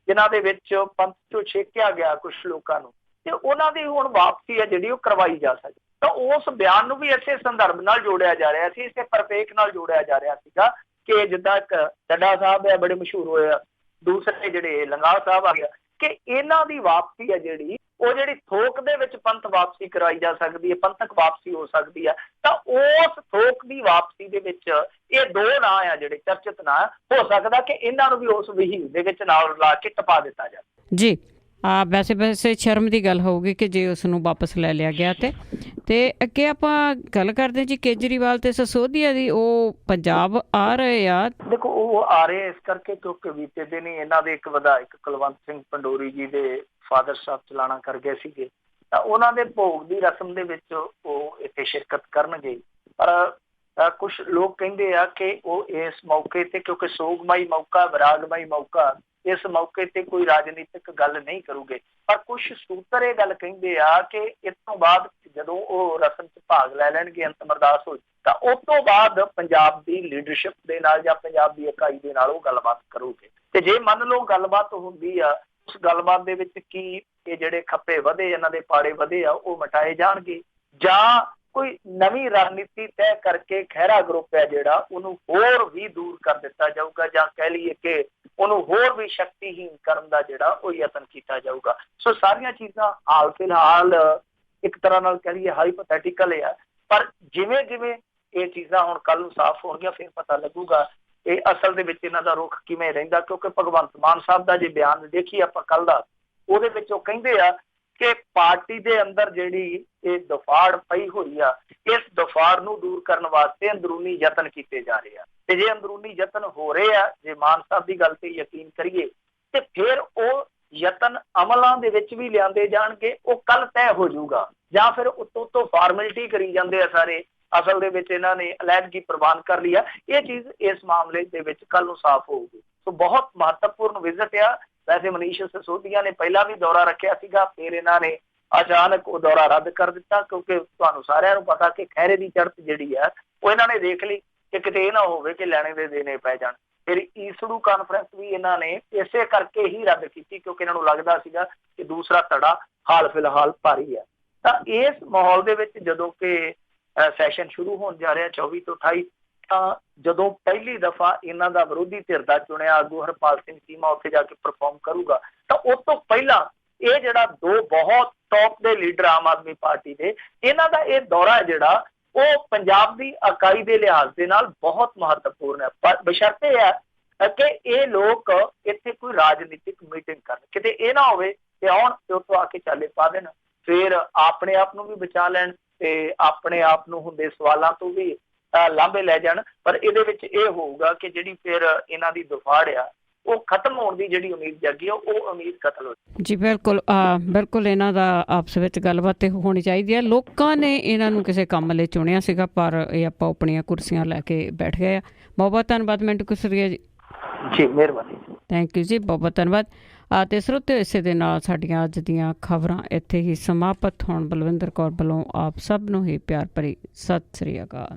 ਜਿਨ੍ਹਾਂ ਦੇ ਵਿੱਚ ਪੰਥ ਚੋਂ ਛੇਕਿਆ ਗਿਆ ਕੁਝ ਲੋਕਾਂ ਨੂੰ, ਤੇ ਉਹਨਾਂ ਦੀ ਹੁਣ ਵਾਪਸੀ ਹੈ ਜਿਹੜੀ ਉਹ ਕਰਵਾਈ ਜਾ ਸਕਦੀ। ਤਾਂ ਉਸ ਬਿਆਨ ਨੂੰ ਵੀ ਇਸੇ ਸੰਦਰਭ ਨਾਲ ਜੋੜਿਆ ਜਾ ਰਿਹਾ ਸੀ, ਇਸੇ ਪਰਪੇਖ ਨਾਲ ਜੋੜਿਆ ਜਾ ਰਿਹਾ ਸੀਗਾ ਕਿ ਜਿੱਦਾਂ ਇੱਕ ਚੱਡਾ ਸਾਹਿਬ ਹੈ ਬੜੇ ਮਸ਼ਹੂਰ ਹੋਏ ਆ, ਦੂਸਰੇ ਜਿਹੜੇ ਲੰਗਾ ਸਾਹਿਬ ਆ ਗਿਆ, ਕਿ ਇਹਨਾਂ ਦੀ ਵਾਪਸੀ ਹੈ ਜਿਹੜੀ ਉਹ ਜਿਹੜੀ ਥੋਕ ਦੇ ਵਿੱਚ ਪੰਥ ਵਾਪਸੀ ਕਰਵਾਈ ਜਾ ਸਕਦੀ ਹੈ, ਪੰਥਕ ਵਾਪਸੀ ਹੋ ਸਕਦੀ ਹੈ। ਤਾਂ ਉਸ ਥੋਕ ਦੀ ਵਾਪਸੀ ਦੇ ਵਿੱਚ ਇਹ ਦੋ ਨਾਂ ਆ ਜਿਹੜੇ ਚਰਚਿਤ ਨਾਂ, ਹੋ ਸਕਦਾ ਕਿ ਇਹਨਾਂ ਨੂੰ ਵੀ ਉਸ ਵਹੀਲ ਦੇ ਵਿੱਚ ਨਾਲ ਲਾ ਕੇ ਟਪਾ ਦਿੱਤਾ ਜਾਵੇ। ਜੀ ਵੈਸੇ ਸ਼ਰਮ ਦੀ ਗੱਲ ਹੋਊਗੀ ਕਿ ਜੇ ਉਸ ਨੂੰ ਵਾਪਸ ਲੈ ਲਿਆ ਗਿਆ ਤੇ ਅੱਗੇ ਆਪਾਂ ਗੱਲ ਕਰਦੇ ਜੀ ਕੇਜਰੀਵਾਲ ਤੇ ਸਸੋਦੀਆ ਦੀ, ਉਹ ਪੰਜਾਬ ਆ ਰਹੇ ਆ। ਦੇਖੋ ਉਹ ਆ ਰਹੇ ਇਸ ਕਰਕੇ ਕਿਉਂਕਿ ਬੀਤੇ ਦਿਨ ਹੀ ਇਹਨਾਂ ਦੇ ਇੱਕ ਵਿਧਾਇਕ ਕੁਲਵੰਤ ਸਿੰਘ ਪੰਡੋਰੀ ਜੀ ਦੇ ਫਾਦਰ ਸਾਹਿਬ ਚਲਾਣਾ ਕਰ ਗਏ ਸੀਗੇ, ਤਾਂ ਉਹਨਾਂ ਦੇ ਭੋਗ ਦੀ ਰਸਮ ਦੇ ਵਿੱਚ ਉਹ ਇੱਥੇ ਸ਼ਿਰਕਤ ਕਰਨਗੇ। ਪਰ ਕੁਝ ਲੋਕ ਕਹਿੰਦੇ ਆ ਕਿ ਉਹ ਇਸ ਮੌਕੇ ਤੇ ਕਿਉਂਕਿ ਸੋਗਮਈ ਮੌਕਾ, ਵਿਰਾਗਮਈ ਮੌਕਾ, ਇਸ ਮੌਕੇ ਤੇ ਕੋਈ ਰਾਜਨੀਤਿਕ ਗੱਲ ਨਹੀਂ ਕਰੂਗੇ। ਪਰ ਕੁਝ ਸੂਤਰ ਇਹ ਗੱਲ ਕਹਿੰਦੇ ਆ ਕਿ ਇਸ ਤੋਂ ਬਾਅਦ ਜਦੋਂ ਉਹ ਰਸਮ 'ਚ ਭਾਗ ਲੈ ਲੈਣਗੇ, ਅੰਤਮ ਅਰਦਾਸ ਹੋਈ, ਤਾਂ ਉਸ ਤੋਂ ਬਾਅਦ ਪੰਜਾਬ ਦੀ ਲੀਡਰਸ਼ਿਪ ਦੇ ਨਾਲ ਜਾਂ ਪੰਜਾਬ ਦੀ ਇਕਾਈ ਦੇ ਨਾਲ ਉਹ ਗੱਲਬਾਤ ਕਰੂਗੇ। ਤੇ ਜੇ ਮੰਨ ਲਓ ਗੱਲਬਾਤ ਹੁੰਦੀ ਆ, ਉਸ ਗੱਲਬਾਤ ਦੇ ਵਿੱਚ ਕੀ ਇਹ ਜਿਹੜੇ ਖੱਪੇ ਵਧੇ, ਇਹਨਾਂ ਦੇ ਪਾੜੇ ਵਧੇ ਆ, ਉਹ ਮਿਟਾਏ ਜਾਣਗੇ, ਜਾਂ ਕੋਈ ਨਵੀਂ ਰਣਨੀਤੀ ਤੈਅ ਕਰਕੇ ਖਹਿਰਾ ਗਰੁੱਪ ਹੈ ਜਿਹੜਾ ਉਹਨੂੰ ਹੋਰ ਵੀ ਦੂਰ ਕਰ ਦਿੱਤਾ ਜਾਊਗਾ, ਜਾਂ ਕਹਿ ਲਈਏ ਕਿ ਉਹਨੂੰ ਹੋਰ ਵੀ ਸ਼ਕਤੀਹੀਨ ਕਰਨ ਦਾ ਜਿਹੜਾ ਉਹ ਯਤਨ ਕੀਤਾ ਜਾਊਗਾ। ਸੋ ਸਾਰੀਆਂ ਚੀਜ਼ਾਂ ਹਾਲ ਫਿਲਹਾਲ ਇੱਕ ਤਰ੍ਹਾਂ ਨਾਲ ਕਹਿ ਲਈਏ ਹਾਈਪੋਥੈਟੀਕਲ ਆ, ਪਰ ਜਿਵੇਂ ਜਿਵੇਂ ਇਹ ਚੀਜ਼ਾਂ ਹੁਣ ਕੱਲ ਨੂੰ ਸਾਫ਼ ਹੋਣਗੀਆਂ ਫਿਰ ਪਤਾ ਲੱਗੂਗਾ ਇਹ ਅਸਲ ਦੇ ਵਿੱਚ ਇਹਨਾਂ ਦਾ ਰੁਖ ਕਿਵੇਂ ਰਹਿੰਦਾ। ਕਿਉਂਕਿ ਭਗਵੰਤ ਮਾਨ ਸਾਹਿਬ ਦਾ ਜੇ ਬਿਆਨ ਦੇਖੀਏ ਆਪਾਂ ਕੱਲ ਦਾ, ਉਹਦੇ ਵਿੱਚ ਉਹ ਕਹਿੰਦੇ ਆ ਕਿ ਪਾਰਟੀ ਦੇ ਅੰਦਰ ਜਿਹੜੀ ਇਹ ਦਫਾੜ ਪਈ ਹੋਈ ਆ, ਇਸ ਦਫਾੜ ਨੂੰ ਦੂਰ ਕਰਨ ਵਾਸਤੇ ਅੰਦਰੂਨੀ ਯਤਨ ਕੀਤੇ ਜਾ ਰਹੇ ਆ, ਤੇ ਜੇ ਅੰਦਰੂਨੀ ਯਤਨ ਹੋ ਰਹੇ ਆ, ਜੇ ਮਾਨ ਸਾਹਿਬ ਦੀ ਗੱਲ ਤੇ ਯਕੀਨ ਕਰੀਏ, ਤੇ ਫਿਰ ਉਹ ਯਤਨ ਅਮਲਾਂ ਦੇ ਵਿੱਚ ਵੀ ਲਿਆਂਦੇ ਜਾਣਗੇ। ਉਹ ਕੱਲ ਤੈਅ ਹੋ ਜਾਊਗਾ, ਜਾਂ ਫਿਰ ਉੱਤੋਂ ਫਾਰਮੈਲਿਟੀ ਕਰੀ ਜਾਂਦੇ ਆ ਸਾਰੇ, ਅਸਲ ਦੇ ਵਿੱਚ ਇਹਨਾਂ ਨੇ ਅਲੈਹਦਗੀ ਪ੍ਰਵਾਨ ਕਰ ਲਈ ਆ। ਇਹ ਚੀਜ਼ ਇਸ ਮਾਮਲੇ ਦੇ ਵਿੱਚ ਕੱਲ ਨੂੰ ਸਾਫ਼ ਹੋਊਗੀ। ਸੋ ਬਹੁਤ ਮਹੱਤਵਪੂਰਨ ਵਿਜ਼ਿਟ ਆ। ਵੈਸੇ ਮਨੀਸ਼ ਸਿਸੋਦੀਆ ਨੇ ਪਹਿਲਾਂ ਵੀ ਦੌਰਾ ਰੱਖਿਆ ਸੀਗਾ, ਫਿਰ ਇਹਨਾਂ ਨੇ ਅਚਾਨਕ ਉਹ ਦੌਰਾ ਰੱਦ ਕਰ ਦਿੱਤਾ, ਕਿਉਂਕਿ ਤੁਹਾਨੂੰ ਸਾਰਿਆਂ ਨੂੰ ਪਤਾ ਕਿ ਖਹਿਰੇ ਦੀ ਚੜ੍ਹਤ ਜਿਹੜੀ ਆ ਉਹ ਇਹਨਾਂ ਨੇ ਦੇਖ ਲਈ ਕਿ ਕਿਤੇ ਇਹ ਨਾ ਹੋਵੇ ਕਿ ਲੈਣੇ ਦੇ ਦੇਣੇ ਪੈ ਜਾਣ। ਫਿਰ ਈਸੜੂ ਕਾਨਫਰੰਸ ਵੀ ਇਹਨਾਂ ਨੇ ਇਸੇ ਕਰਕੇ ਹੀ ਰੱਦ ਕੀਤੀ, ਕਿਉਂਕਿ ਇਹਨਾਂ ਨੂੰ ਲੱਗਦਾ ਸੀਗਾ ਕਿ ਦੂਸਰਾ ਧੜਾ ਹਾਲ ਫਿਲਹਾਲ ਭਾਰੀ ਆ। ਤਾਂ ਇਸ ਮਾਹੌਲ ਦੇ ਵਿੱਚ ਜਦੋਂ ਕਿ ਸੈਸ਼ਨ ਸ਼ੁਰੂ ਹੋਣ ਜਾ ਰਿਹਾ 24 ਤੋਂ 28, ਤਾਂ ਜਦੋਂ ਪਹਿਲੀ ਦਫਾ ਇਹਨਾਂ ਦਾ ਵਿਰੋਧੀ ਧਿਰ ਦਾ ਚੁਣਿਆ ਆਗੂ ਹਰਪਾਲ ਸਿੰਘ ਚੀਮਾ ਉੱਥੇ ਜਾ ਕੇ ਪਰਫਾਰਮ ਕਰੂਗਾ, ਤਾਂ ਉਸ ਤੋਂ ਪਹਿਲਾਂ ਇਹ ਜਿਹੜਾ ਦੋ ਬਹੁਤ ਟੌਪ ਦੇ ਲੀਡਰ ਆਮ ਆਦਮੀ ਪਾਰਟੀ ਦੇ, ਇਹਨਾਂ ਦਾ ਇਹ ਦੌਰਾ ਜਿਹੜਾ ਉਹ ਪੰਜਾਬ ਦੀ ਇਕਾਈ ਦੇ ਲਿਹਾਜ਼ ਦੇ ਨਾਲ ਬਹੁਤ ਮਹੱਤਵਪੂਰਨ ਹੈ। ਪਰ ਬਸ਼ਰਤੇ ਹੈ ਕਿ ਇਹ ਲੋਕ ਇੱਥੇ ਕੋਈ ਰਾਜਨੀਤਿਕ ਮੀਟਿੰਗ ਕਰਨ, ਕਿਤੇ ਇਹ ਨਾ ਹੋਵੇ ਕਿ ਆਉਣ ਤੇ ਉੱਥੋਂ ਆ ਕੇ ਚਾਲੇ ਪਾ ਦੇਣ, ਫਿਰ ਆਪਣੇ ਆਪ ਨੂੰ ਵੀ ਬਚਾ ਲੈਣ ਤੇ ਆਪਣੇ ਆਪ ਨੂੰ ਹੁੰਦੇ ਸਵਾਲਾਂ ਤੋਂ ਵੀ ਲਾਂਭੇ ਲੈ ਜਾਣ। ਪਰ ਇਹਦੇ ਵਿੱਚ ਇਹ ਹੋਊਗਾ ਕਿ ਜਿਹੜੀ ਫਿਰ ਇਹਨਾਂ ਦੀ ਦਫਾੜ ਆ ਉਹ ਖਤਮ ਹੋਣ ਦੀ ਜਿਹੜੀ ਉਮੀਦ ਜਾਗੀ ਉਹ ਉਮੀਦ ਕਤਲ ਹੋ ਜੀ। ਬਿਲਕੁਲ ਬਿਲਕੁਲ ਇਹਨਾਂ ਦਾ ਆਪਸ ਵਿੱਚ ਗੱਲਬਾਤ ਤੇ ਹੋਣੀ ਚਾਹੀਦੀ ਹੈ। ਲੋਕਾਂ ਨੇ ਇਹਨਾਂ ਨੂੰ ਕਿਸੇ ਕੰਮ ਲਈ ਚੁਣਿਆ ਸੀਗਾ, ਪਰ ਇਹ ਆਪਾਂ ਆਪਣੀਆਂ ਕੁਰਸੀਆਂ ਲੈ ਕੇ ਬੈਠ ਗਏ ਆ। ਬਹੁਤ ਬਹੁਤ ਧੰਨਵਾਦ ਮਿੰਟੂ ਕੁਸਰੀਆ ਜੀ। ਜੀ ਮਿਹਰਬਾਨੀ, ਥੈਂਕ ਯੂ ਜੀ, ਬਹੁਤ ਬਹੁਤ ਧੰਨਵਾਦ। ਅਤੇ ਸਰੋਤਿਓ, ਇਸੇ ਦੇ ਨਾਲ ਸਾਡੀਆਂ ਅੱਜ ਦੀਆਂ ਖਬਰਾਂ ਇੱਥੇ ਹੀ ਸਮਾਪਤ ਹੋਣ। ਬਲਵਿੰਦਰ ਕੌਰ ਵੱਲੋਂ ਆਪ ਸਭ ਨੂੰ ਹੀ ਪਿਆਰ ਭਰੀ ਸਤਿ ਸ੍ਰੀ ਅਕਾਲ।